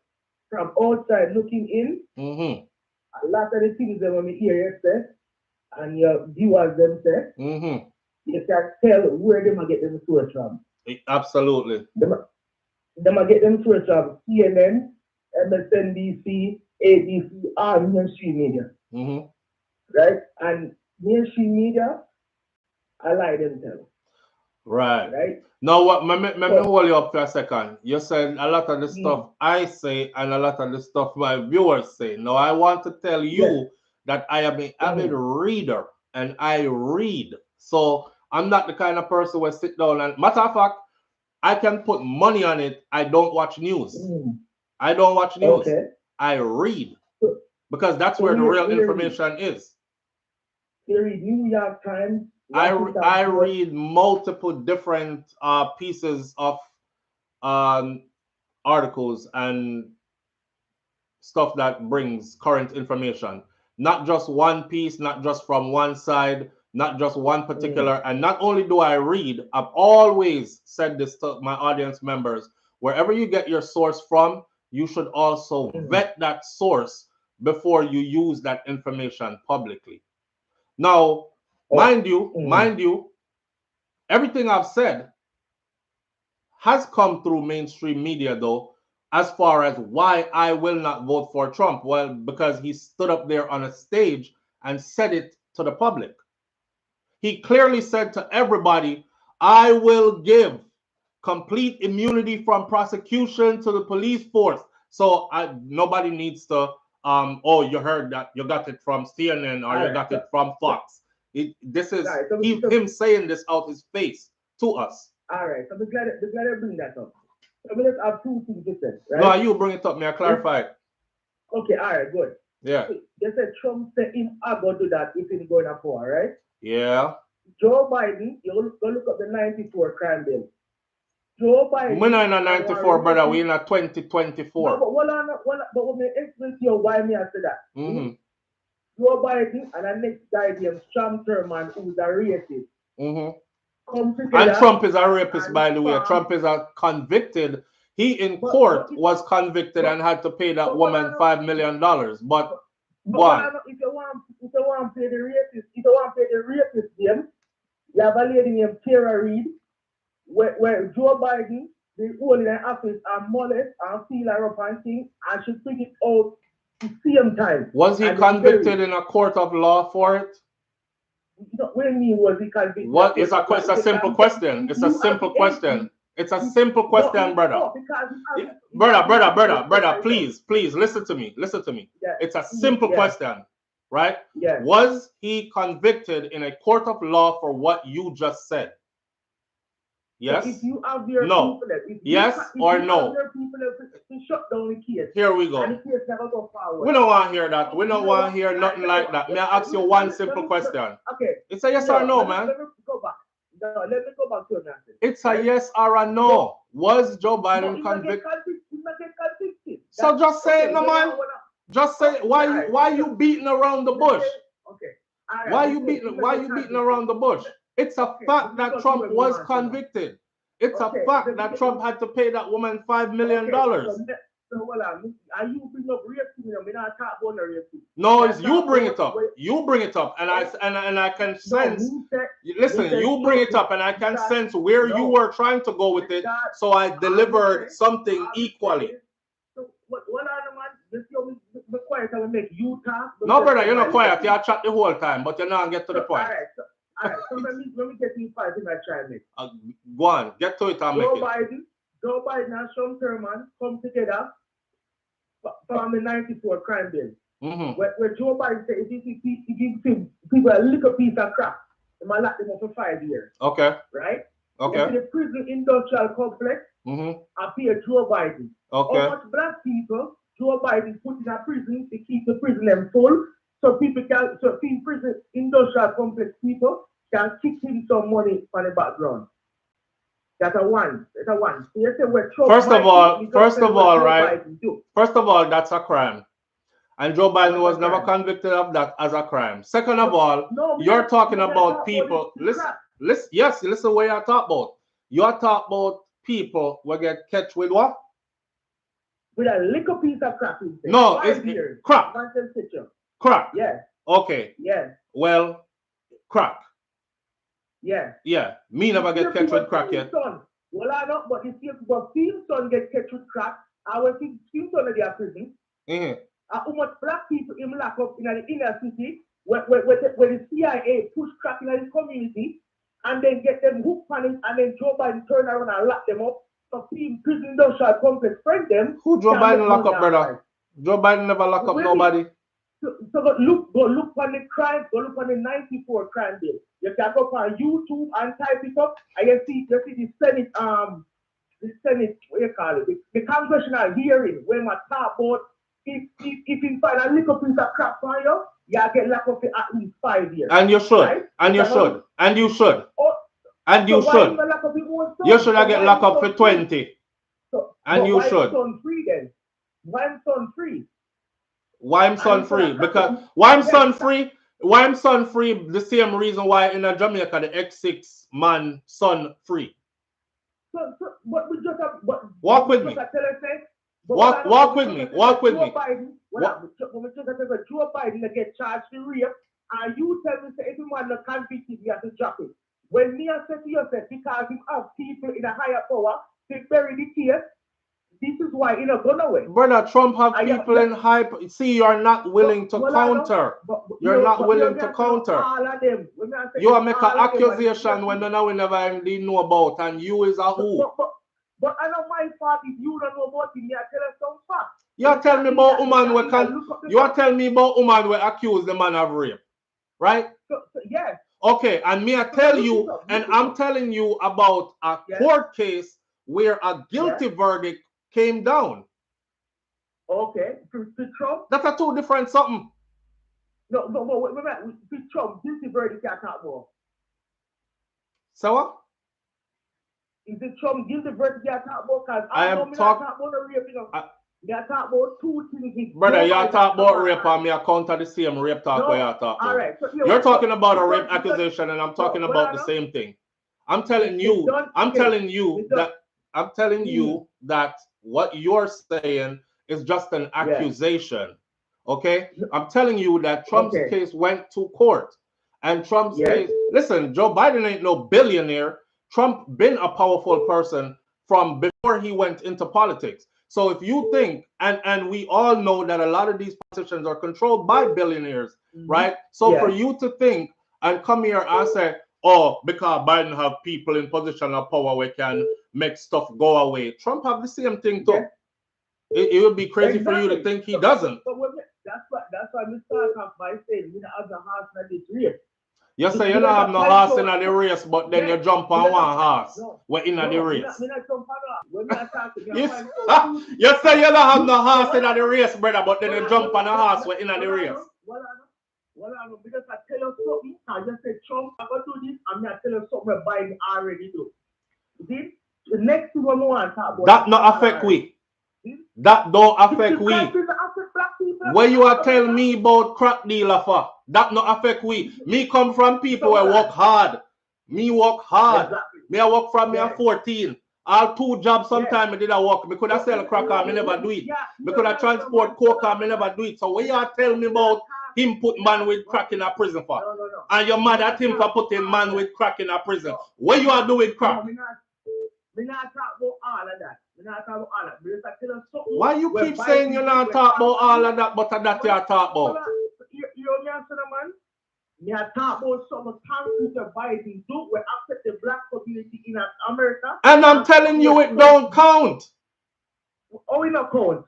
from outside looking in, a lot of the things that when we hear you say, and your viewers them say, you can tell where they might get them source from. Absolutely. They might get them source from CNN, MSNBC, ABC, all mainstream media. Right? And mainstream media, I lie them tell. Right. Right? Now, what? Let me hold you up for a second. You said a lot of the stuff I say and a lot of the stuff my viewers say. Now, I want to tell you that I am an avid reader and I read. So I'm not the kind of person who sit down and, matter of fact, I can put money on it. I don't watch news. I don't watch news. Okay. I read. Because that's where the real information is. You read New York Times. I read multiple different pieces of articles and stuff that brings current information. Not just one piece, not just from one side, not just one particular. And not only do I read, I've always said this to my audience members, wherever you get your source from, you should also vet that source before you use that information publicly. Now, mind you, everything I've said has come through mainstream media, though, as far as why I will not vote for Trump. Well, because he stood up there on a stage and said it to the public. He clearly said to everybody, I will give complete immunity from prosecution to the police force. So nobody needs to, oh, you heard that, you got it from CNN or you got it from Fox. This is him saying this out his face to us. All right, so I'm glad I bring that up. So we just have two things to say, right? No, you bring it up, may I clarify it? Okay, all right, good. Yeah. They said Trump said him about to that if he's going to power, right? Yeah. Joe Biden, you go look up the 94 crime bill. Joe Biden. We're not in a 94, brother. We're in a 2024. No, but when I explain to you why me I say that. Joe Biden and the next guy named Strom Thurmond, who's a racist. And Trump is a rapist, by the way. Trump is a convicted. He in court was convicted and had to pay that woman $5 million. But why? If you want to pay the rapist, game, you have a lady named Tara Reid, where Joe Biden, the hold in the office and molest and seal her up and things, and she took it out the same time. Was he convicted in a court of law for it? What do you mean was he convicted? What? It's a simple question. It's a simple question. It's a simple question, brother. Brother, please, listen to me. Yeah. It's a simple question, right? Yeah. Was he convicted in a court of law for what you just said? Yes? So if you have your no. People, yes or no? Shut down the case. Here we go. And the case never go forward. We don't want to hear that. We don't want to hear nothing like that. May I ask you one simple question? Okay. It's a yes or no, man. Let me go back. No, let me go back to that. It's a yes or a no. Was Joe Biden convicted? So just say it, no, man. Just say why you beating around the bush? Okay. Why you beating around the bush? It's a fact that Trump was convicted. It's a fact that Trump had to pay that woman $5 million. So hold on. Are you bring up rape to me? I'm not talking about the rape. No, it's you bring it up. You bring it up, and I can sense. Listen, you bring it up, and I can sense where you were trying to go with it. So I delivered something equally. So what on, man? Just be quiet and make you talk. No, brother, you're not quiet. You chat the whole time, but you're not get to the point. All right. So let me get these five things I try to make. Go on, get to it and make it. Joe Biden and Strom Thurmond come together from the 94 crime bill. Where Joe Biden said if he gives people a little piece of crap, they might lock them up for 5 years. Okay. Right? Okay. The prison industrial complex appear Joe Biden. Okay. How much black people Joe Biden put in a prison to keep the prison them full, so prison industrial complex people can kick him some money on the background. That's a one. So you say first of all, right? First of all, that's a crime. And Joe Biden was never convicted of that as a crime. Second of all, you're talking about people. Listen what you're talking about. You're talking about people who get catch with what? With a little piece of crap. No, it's crap. Crack. Yes. Okay. Yes. Well, crack. Yes. Yeah. Me never get catch with crack yet. Well, I know, but if Phil's son get catch with crack, I will think Phil's son of their prison. How much black people in lock up in the inner city where the CIA push crack in the community and then get them hooked on it, and then Joe Biden turn around and lock them up. So prison industrial complex friend them. Who Joe Biden lock up, brother? Joe Biden never lock up nobody. So go look on the crime, go look on the 94 crime bill. You can go on YouTube and type it up, and you see the Senate, what you call it, the congressional hearing, when I talk about if you find a little piece of crap for you, you get locked up for at least 5 years. And you should. Right? And you should. And you should. Oh, and you so should. You should get locked up for 20. So, and you should. Why son free then? Why am son free? Why am son free? Because why am son free? Why am son free? The same reason why in Jamaica the X6 man son free. But we just have, walk with me. Walk with me. Walk with me. When we just have Joe Biden to get charged for rape, and you tell me that everyone not convicted, you have to drop it. When me I said to yourself, because you have people in a higher power, they bury the case. This is why you know go nowhere. Brother, Trump have people in high. See, you're not willing to counter. You're not willing to counter. All of them. You are make an accusation when we never even know about, and you is a who. But I know my fault if you don't know about him. You tell us some facts. You are telling me about woman we can. You are telling me about woman we accuse the man of rape, right? Yes. Okay, and me I tell you, and I'm telling you about a court case where a guilty verdict came down. Okay, to Trump. That's a two different something. No, wait, Trump guilty verdict can't talk about. So what? Is it Trump guilty verdict can't talk about? Because I am talking about the rape, you know. They talk about two things. Brother, you talk about rape and me I counter the same rape talk where you talk about. All right, so you're talking about a rape accusation and I'm talking about the same thing. I'm telling you that what you're saying is just an accusation. Okay? I'm telling you that Trump's case went to court. And Trump's case, listen, Joe Biden ain't no billionaire. Trump been a powerful person from before he went into politics. So if you think, and we all know that a lot of these positions are controlled by billionaires, right? So for you to think and come here and say, oh, because Biden have people in position of power, we can make stuff go away. Trump have the same thing too. It would be crazy for you to think he doesn't. That's why we start off by saying we have the horse in this race. You say you don't have no horse in the race, but then you jump on one horse. We're in the race. You say you don't have no horse in the race, brother, but then you jump on a horse. We're in the race. Well, because I tell you something, I just say Trump, I'm going to do this, I'm going to tell you something Biden already do. See? The next thing we want to talk about. That not affect we. That don't affect we. What you are telling me about crack dealer for? That not affect we. Me come from people who work hard. Me work hard. Exactly. Me I work from me at 14. All 2 jobs sometime I did I work. Because I sell crack and me never do it. Because I transport coke and me never do it. So what you are telling me about him put man with crack in a prison for? No. And you're mad at him for putting man with crack in a prison. What you are doing crack? We not talk about all of that. We not talk about all of that. Because I tell you something. Why you keep saying you're not talk about all of that, but that you are talk about? You know what man? Me I talk about some concrete Biden do will affect the black community in America. And I'm telling you it don't count. Oh, it don't count.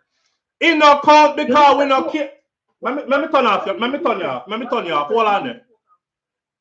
It don't count because we not care. Let me turn off. Let me turn you off. Hold on there.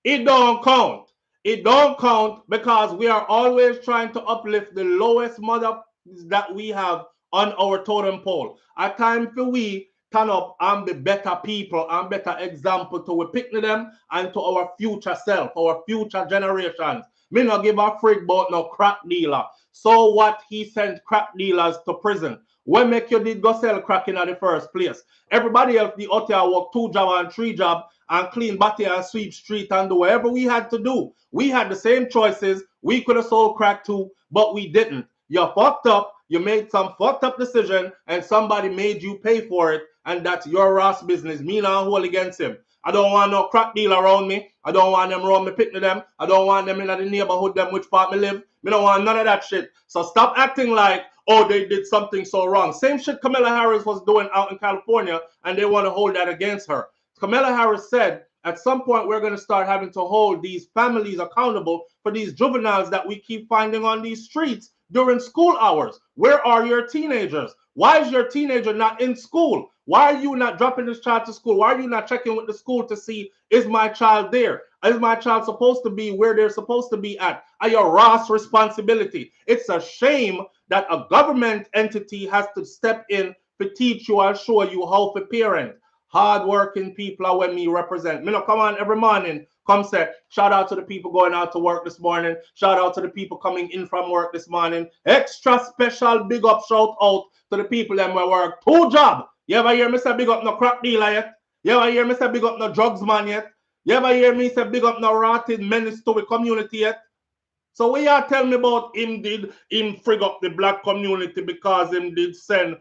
It don't count. It don't count because we are always trying to uplift the lowest mother that we have on our totem pole. At time for we turn up and be better people and better example to we pick them and to our future self, our future generations. Me not give a freak about no crack dealer. So what he sent crack dealers to prison? What make you did go sell crack in the first place? Everybody else the out here work 2 jobs and 3 jobs and clean body and sweep street and do whatever we had to do. We had the same choices. We could have sold crack too, but we didn't. You fucked up. You made some fucked up decision and somebody made you pay for it. And that's your Ross business. Me not hold against him. I don't want no crack deal around me. I don't want them around me picking them. I don't want them in the neighborhood them which part me live. Me don't want none of that shit. So stop acting like, oh, they did something so wrong. Same shit Kamala Harris was doing out in California and they want to hold that against her. Kamala Harris said, at some point, we're going to start having to hold these families accountable for these juveniles that we keep finding on these streets during school hours. Where are your teenagers? Why is your teenager not in school? Why are you not dropping this child to school? Why are you not checking with the school to see, is my child there? Is my child supposed to be where they're supposed to be at? Are your Ross responsibility? It's a shame that a government entity has to step in to teach you and show you how to parent. Hard-working people are when me represent. Me no come on every morning, come say, shout out to the people going out to work this morning. Shout out to the people coming in from work this morning. Extra special big up shout out to the people that work 2 jobs. You ever hear me say big up no crack dealer yet? You ever hear me say big up no drugs man yet? You ever hear me say big up no rotted menace to the community yet? So what y'all tell me about him frig up the black community because him did send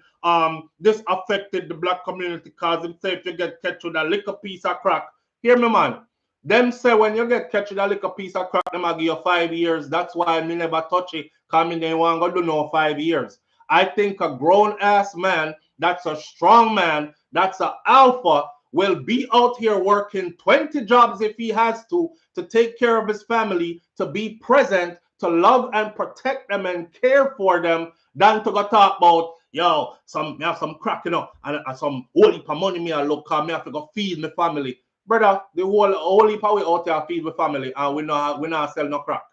this affected the black community because him say if you get catch with a little piece of crack. Hear me, man. Them say when you get catch with a little piece of crack, them will give you 5 years. That's why me never touch it because me didn't want to do no 5 years. I think a grown ass man, that's a strong man, that's an alpha, will be out here working 20 jobs if he has to take care of his family, to be present, to love and protect them and care for them, than to go talk about, yo, me have some crack, you know, and some whole heap of money me I look, cause me have to go feed my family. Brother, the whole heap of way out there feed my family, and we not sell no crack.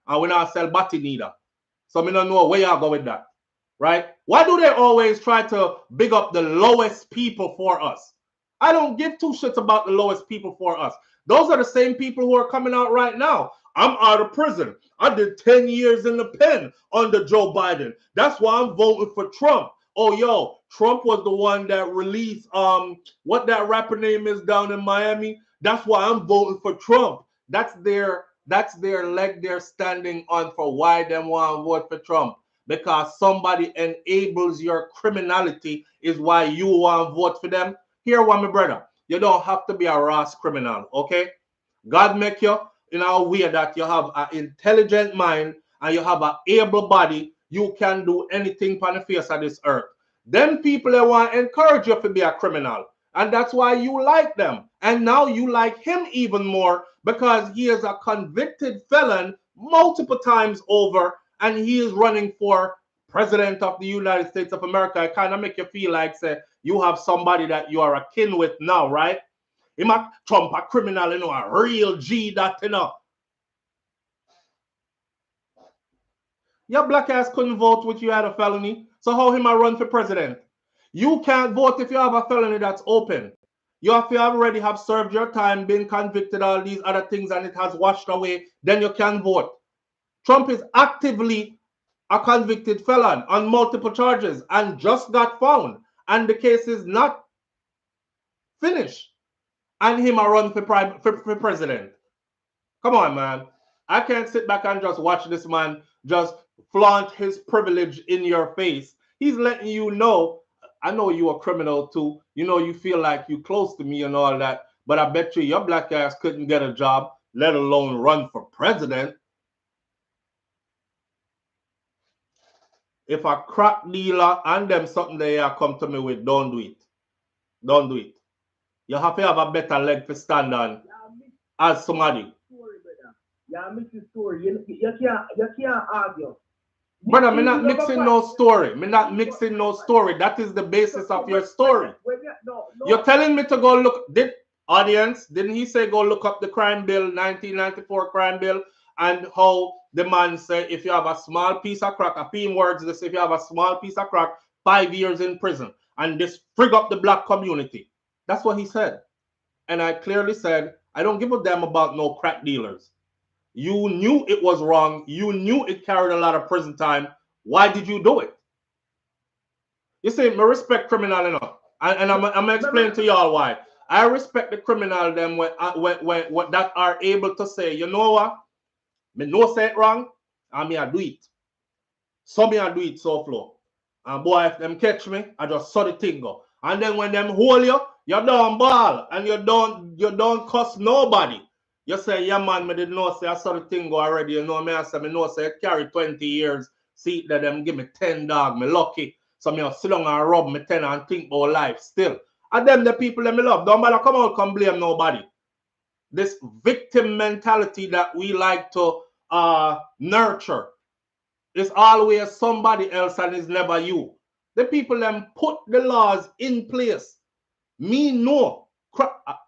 And we not sell batty neither. So me don't know where y'all go with that. Right? Why do they always try to big up the lowest people for us? I don't give 2 shits about the lowest people for us. Those are the same people who are coming out right now. I'm out of prison. I did 10 years in the pen under Joe Biden. That's why I'm voting for Trump. Oh, yo, Trump was the one that released what that rapper name is down in Miami. That's why I'm voting for Trump. That's their leg they're standing on for why they want to vote for Trump. Because somebody enables your criminality is why you want to vote for them. Here, one, my brother, you don't have to be a rash criminal, okay? God make you in a way that you have an intelligent mind and you have an able body. You can do anything on the face of this earth. Them people that want to encourage you to be a criminal. And that's why you like them. And now you like him even more because he is a convicted felon multiple times over and he is running for president of the United States of America. It kind of make you feel like, say, you have somebody that you are akin with now, right? Him a Trump a criminal, you know, a real G that, you know. Your black ass couldn't vote with you had a felony. So how him a run for president? You can't vote if you have a felony that's open. You have to already have served your time, been convicted, all these other things, and it has washed away, then you can vote. Trump is actively a convicted felon on multiple charges and just got found. And the case is not finished. And him a run for president. Come on, man. I can't sit back and just watch this man just flaunt his privilege in your face. He's letting you know, I know you're a criminal too. You know, you feel like you're close to me and all that. But I bet you your black ass couldn't get a job, let alone run for president. If a crack dealer and them something they come to me with, don't do it. Don't do it. You have to have a better leg to stand on as somebody. Yeah, mix the story. You can't argue. Brother, I'm not mixing no story. I'm not mixing no story. That is the basis of your story. You're telling me to go look. Didn't he say go look up the crime bill, 1994 crime bill, and how the man said if you have a small piece of crack, a P words this, if you have a small piece of crack, 5 years in prison, and this frig up the black community. That's what he said. And I clearly said, I don't give a damn about no crack dealers. You knew it was wrong. You knew it carried a lot of prison time. Why did you do it? You see, I respect criminal enough. And I'm going to explain to y'all why. I respect the criminal them when that are able to say, you know what? Me no say it wrong, and me I do it. So me I do it so flow. And boy, if them catch me, I just saw the thing go. And then when them hold you, you don't ball and you don't cuss nobody. You say, yeah man, me didn't know say I saw the thing go already. You know me, I say me know say it carry 20 years. See that them give me 10 dog, me lucky. So me sit down and rub me 10 and think about life still. And them the people that me love. Don't bother come out, come blame nobody. This victim mentality that we like to nurture is always somebody else and it's never you. The people them put the laws in place. Me know,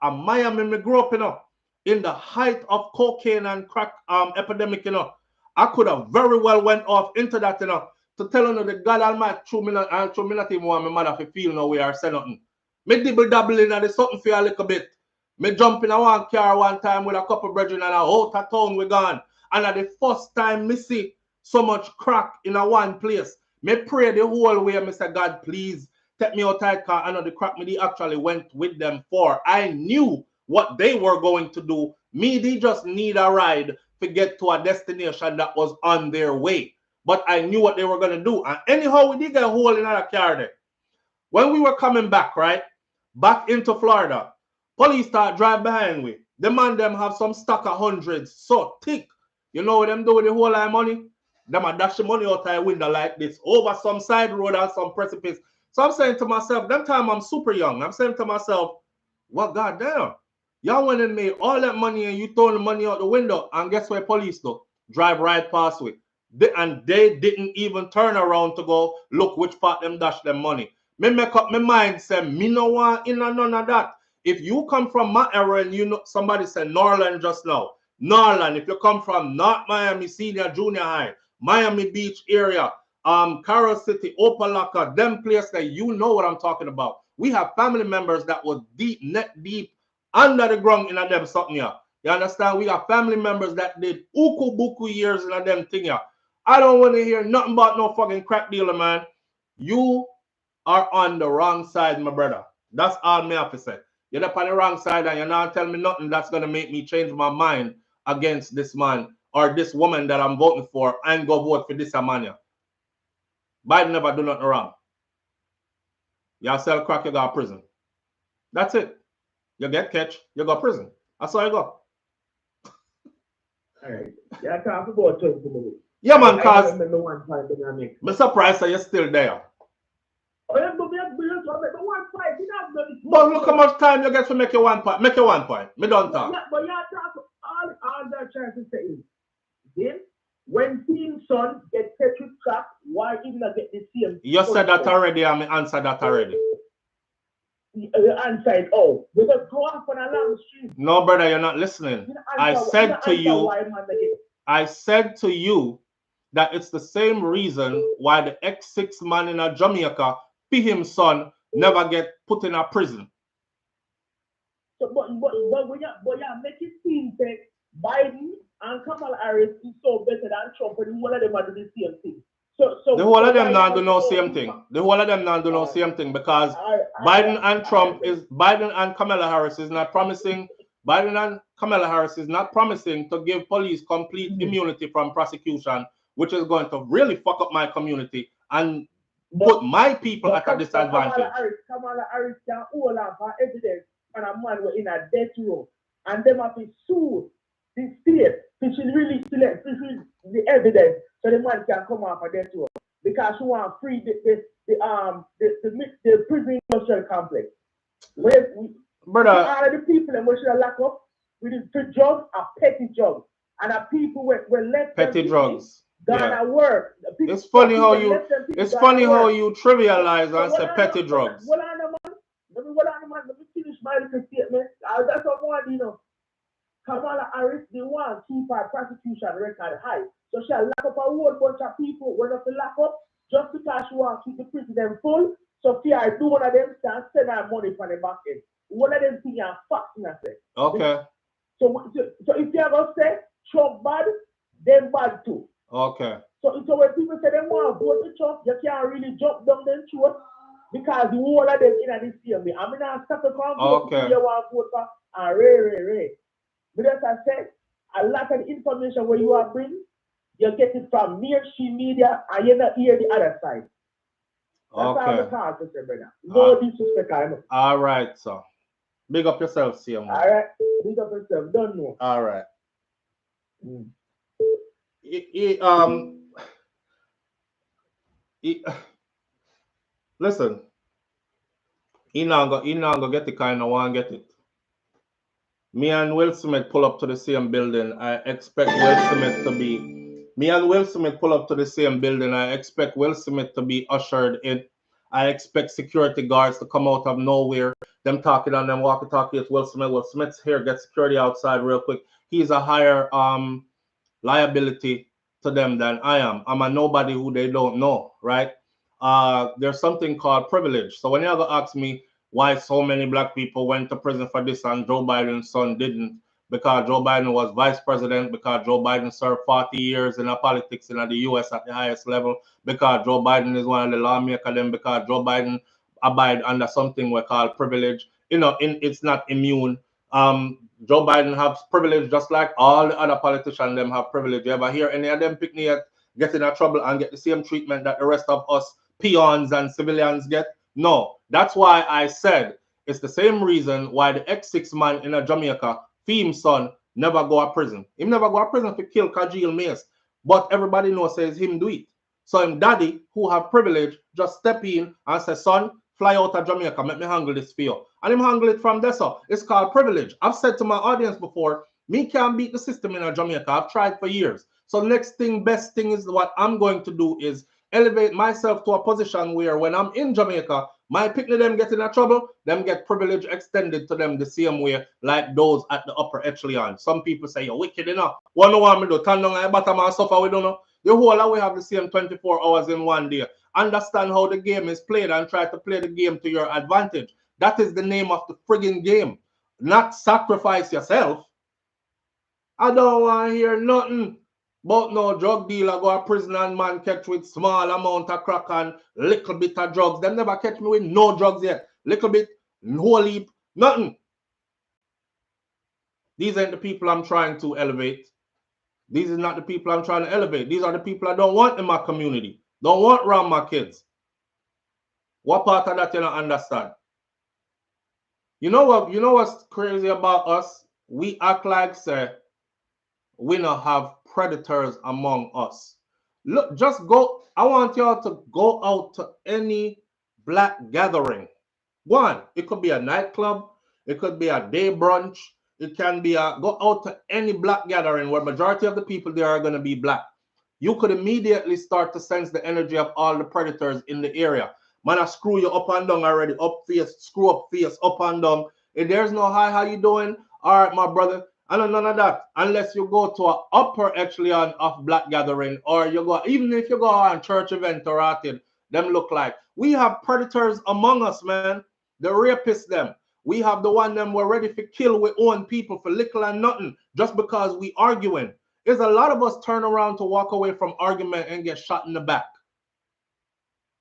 Miami me grew up, you know, in the height of cocaine and crack epidemic, you know. I could have very well went off into that, you know, to tell you the God Almighty through me not even want my mother to feel no way or say nothing. Me dibble dabble in the something for a little bit. Me jump in a one car one time with a couple brethren and out of town we gone. And at the first time me see so much crack in a one place. Me pray the whole way. Me say, God, please take me outside car. I know the crack me actually went with them for. I knew what they were going to do. Me, they just need a ride to get to a destination that was on their way. But I knew what they were going to do. And anyhow, we did get a hole in our car there. When we were coming back, right, back into Florida, police start drive behind we. The man them have some stock of hundreds so thick. You know what them do with the whole lot of money? Them a dash the money out of the window like this over some side road and some precipice. So I'm saying to myself, that time I'm super young. I'm saying to myself, what goddamn? Y'all went and made all that money and you throw the money out the window, and guess where police do? Drive right past we. And they didn't even turn around to go look which part them dash them money. Me make up my mind, say me no want in and none of that. If you come from my area and you know somebody said Norland just now. Norland, if you come from North Miami Senior Junior High, Miami Beach area, Carol City, Opalaka, them places that you know what I'm talking about. We have family members that was deep, neck deep, under the ground in a them something here. You understand? We got family members that did uku buku years in a them thing here. I don't want to hear nothing about no fucking crack dealer, man. You are on the wrong side, my brother. That's all me have to say. You're up on the wrong side and you're not telling me nothing that's going to make me change my mind against this man or this woman that I'm voting for and go vote for this man here. Biden never do nothing wrong. You sell crack, you go to prison. That's it. You get catch, you go to prison. That's how you go. All right. Yeah, talk about 20 minutes. Yeah, man, cause I'm surprised that you're still there. But look how much time you get to make your 1 point. Make your 1 point. Me don't talk. But you talk all that trying to say is, then when team son get Petri crack, why even not get the same? You said that already, and I answered that already. You answered, oh, because go off on a long street. No, brother, you're not listening. I said to you that it's the same reason why the X6 man in a Jamaica, him son, never get put in a prison. So, but when you make it seem that Biden and Kamala Harris is so better than Trump, and all of them are doing the same thing. So the whole of them not do no same thing. The whole of them not do no same thing because Biden and Kamala Harris is not promising. Biden and Kamala Harris is not promising to give police complete immunity from prosecution, which is going to really fuck up my community and put my people at a disadvantage. Kamala Harris can hold on for evidence and a man was in a death row, and them have to sue the state to really select the evidence so the man can come off a death row because she want free the prison industrial complex. Brother, all of the people and we should lock up with the drugs are petty drugs, and the people were left petty drugs. Gonna work. It's funny how you trivialize and say petty drugs. Let me finish my little statement. That's what I want, you know. Kamala Harris, they want to keep her prosecution record high. So she'll lock up a whole bunch of people when they lock up just because she wants to keep the prison full. So if I do one of them, start send her money from the back end. One of them things are facts, I say. Okay. So if you ever say Trump bad, then bad too. Okay. So when people say they want to vote for Trump, you can't really jump down them throat because the whole of them in this same way. I'm not stop to come vote for you want to vote for and Ray. But as I said, a lot of the information where you are bringing, you get it from mainstream media and you not hear the other side. That's all the cause to say, brother. No disrespect, I know. All right, sir. Big up yourself, CM. All right. Big up yourself. Don't know. All right. Listen, he not go get the kind of one get it. Me and Will Smith pull up to the same building. I expect Will Smith to be. Me and Will Smith pull up to the same building. I expect Will Smith to be ushered in. I expect security guards to come out of nowhere. Them talking on them walkie-talkie at Will Smith. Will Smith's here, get security outside real quick. He's a higher liability to them than I am. I'm a nobody who they don't know, right? There's something called privilege. So when you ever ask me why so many black people went to prison for this and Joe Biden's son didn't, because Joe Biden was vice president, because Joe Biden served 40 years in the politics in the US at the highest level, because Joe Biden is one of the lawmakers, them, because Joe Biden abide under something we call privilege. You know, it's not immune. Joe Biden has privilege just like all the other politicians them have privilege. You ever hear any of them pick me up, get in trouble and get the same treatment that the rest of us peons and civilians get? No. That's why I said it's the same reason why the X6 man in Jamaica, Fime's son, never go to prison. He never go to prison for kill Kajil Mace. But everybody knows says him do it. So him daddy, who have privilege, just step in and say, son, fly out of Jamaica, let me handle this for you. And him handle it from there. So it's called privilege. I've said to my audience before, me can't beat the system in Jamaica. I've tried for years. So next thing, best thing is what I'm going to do is elevate myself to a position where when I'm in Jamaica, my picnic them get in a trouble, them get privilege extended to them the same way like those at the upper echelon. Some people say you're wicked enough. One want me to turn down at bottom and suffer, we don't know. The whole of we have the same 24 hours in one day. Understand how the game is played and try to play the game to your advantage. That is the name of the friggin' game. Not sacrifice yourself. I don't want to hear nothing but no drug dealer go to prison and man catch with small amount of crack and little bit of drugs. Them never catch me with no drugs yet. Little bit, whole heap, nothing. These ain't the people I'm trying to elevate. These are not the people I'm trying to elevate. These are the people I don't want in my community. Don't want around my kids. What part of that you don't understand? You know what? You know what's crazy about us? We act like say we don't have predators among us. Look, just go. I want y'all to go out to any black gathering. One, it could be a nightclub. It could be a day brunch. It can be a go out to any black gathering where majority of the people there are going to be black. You could immediately start to sense the energy of all the predators in the area. Man, I screw you up and down already. Up face, screw up face, up and down. If there's no hi, how you doing? All right, my brother. I know none of that. Unless you go to an upper echelon of black gathering, or you go, even if you go on church event or arcade, them look like. We have predators among us, man. The rapists, them. We have the one them we're ready to kill with own people for little and nothing just because we arguing. There's a lot of us turn around to walk away from argument and get shot in the back.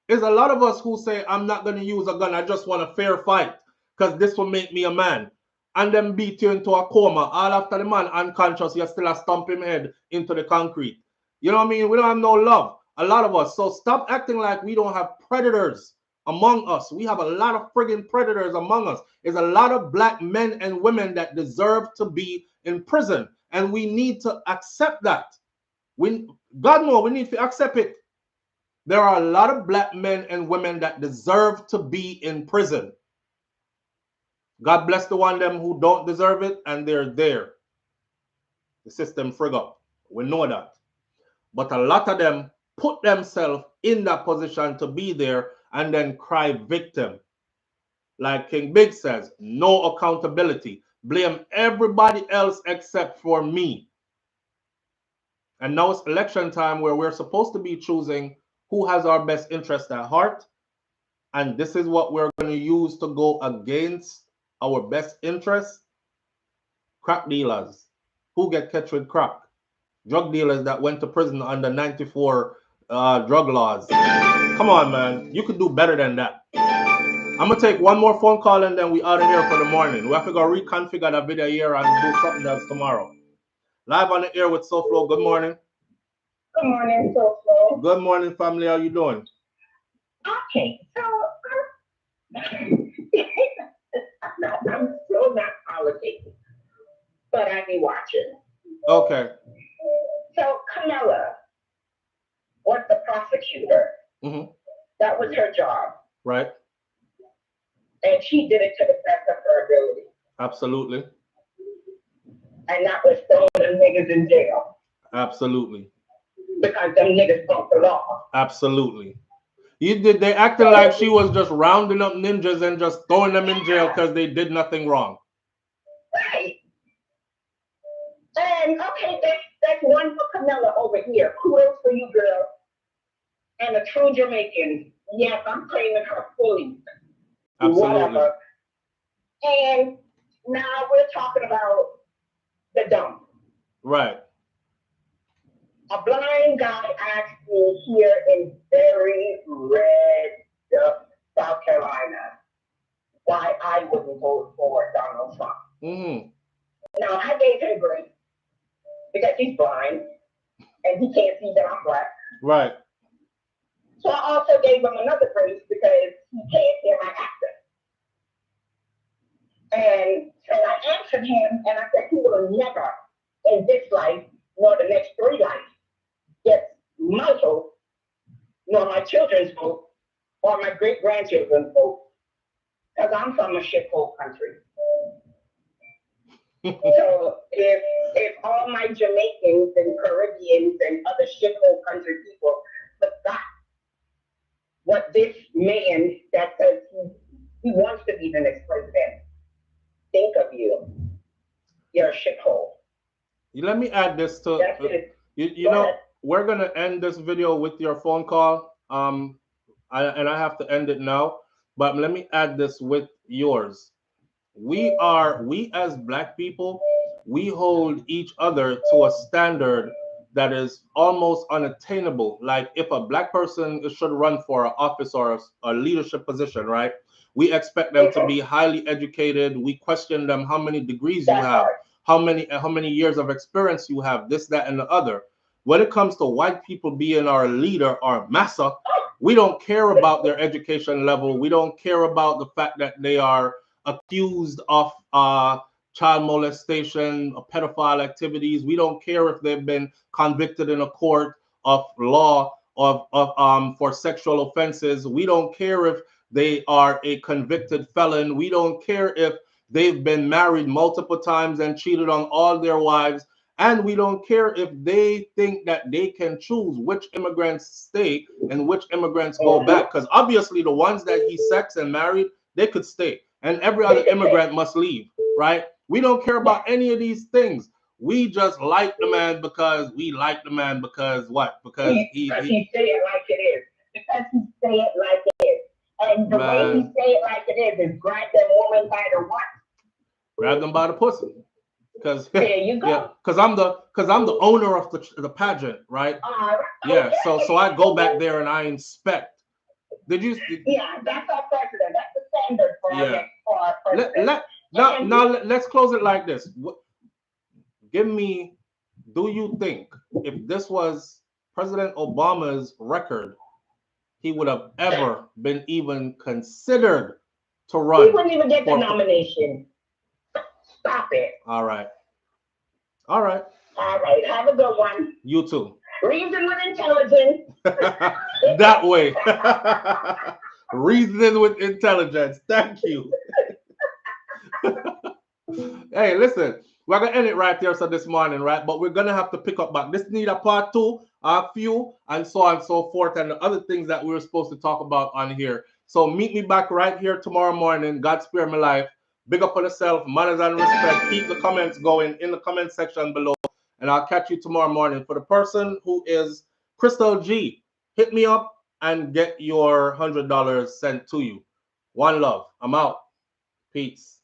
There's a lot of us who say, I'm not going to use a gun. I just want a fair fight because this will make me a man. And then beat you into a coma. All after the man unconscious, you still stomp him head into the concrete. You know what I mean? We don't have no love. A lot of us. So stop acting like we don't have predators among us. We have a lot of friggin' predators among us. There's a lot of black men and women that deserve to be in prison. And we need to accept that. God knows we need to accept it. There are a lot of black men and women that deserve to be in prison. God bless the one of them who don't deserve it, and they're there. The system frig up. We know that. But a lot of them put themselves in that position to be there and then cry victim. Like King Big says, no accountability. Blame everybody else except for me. And now it's election time where we're supposed to be choosing who has our best interest at heart. And this is what we're going to use to go against our best interest. Crack dealers who get catch with crack. Drug dealers that went to prison under 94 drug laws. Come on, man. You could do better than that. I'm going to take one more phone call and then we out of here for the morning. We have to go reconfigure the video here and do something else tomorrow. Live on the air with SOUFLO. Good morning. Good morning, SOUFLO. Good morning, family. How you doing? Okay, so I'm still not politicking, but I be watching. Okay. So Kamala was the prosecutor. Mm-hmm. That was her job. Right. And she did it to the best of her ability. Absolutely. And that was throwing them niggas in jail. Absolutely. Because them niggas broke the law. Absolutely. They acted like she was just rounding up ninjas and just throwing them in jail because they did nothing wrong. Right. And okay, That's one for Camilla over here. Kudos for you, girl. And a true Jamaican. Yes, I'm claiming her fully. Absolutely. Whatever. And now we're talking about the dump. Right. A blind guy asked me here in very red South Carolina why I wouldn't vote for Donald Trump. Mm-hmm. Now, I gave him grace because he's blind and he can't see that I'm black. Right. So I also gave him another grace because he can't hear my accent. And I answered him and I said, he will never in this life, nor the next 3 lives, get my vote, nor my children's vote, or my great-grandchildren's vote, because I'm from a shithole country. So if all my Jamaicans and Caribbeans and other shithole country people forgot what this man that says he wants to be the next president, think of you. You're a shithole. Let me add this to you know, we're gonna end this video with your phone call. I have to end it now, but let me add this with yours. We as black people, we hold each other to a standard that is almost unattainable. Like if a black person should run for an office or a leadership position, right? We expect them to be highly educated. We question them how many degrees you have, how many years of experience you have, this, that, and the other. When it comes to white people being our leader or massa, we don't care about their education level. We don't care about the fact that they are accused of child molestation, pedophile activities. We don't care if they've been convicted in a court of law for sexual offenses. We don't care if they are a convicted felon. We don't care if they've been married multiple times and cheated on all their wives. And we don't care if they think that they can choose which immigrants stay and which immigrants go back. Because obviously the ones that he sexed and married, they could stay. And every other immigrant must leave, right? We don't care about any of these things. We just like the man because we like the man because what? Because he say it like it is. Because he say it like it is. And the way he say it like it is grab that woman by the what? Grab them by the pussy. Because there you go. Yeah, because I'm the owner of the pageant, right? Yeah, so I go back there and I inspect. Yeah, that's our president. That's the standard for our president. Now let's close it like this. Do you think if this was President Obama's record, he would have ever been even considered to run? He wouldn't even get the nomination. Stop it. All right. Have a good one. You too. Reason with intelligence. That way. Reasoning with intelligence. Thank you. Hey, listen. We're going to end it right there this morning, right? But we're going to have to pick up back. This need a part 2, a few, and so on and so forth, and the other things that we were supposed to talk about on here. So meet me back right here tomorrow morning. God spare my life. Big up on yourself, manners and respect. Keep the comments going in the comment section below. And I'll catch you tomorrow morning. For the person who is Crystal G, hit me up and get your $100 sent to you. One love. I'm out. Peace.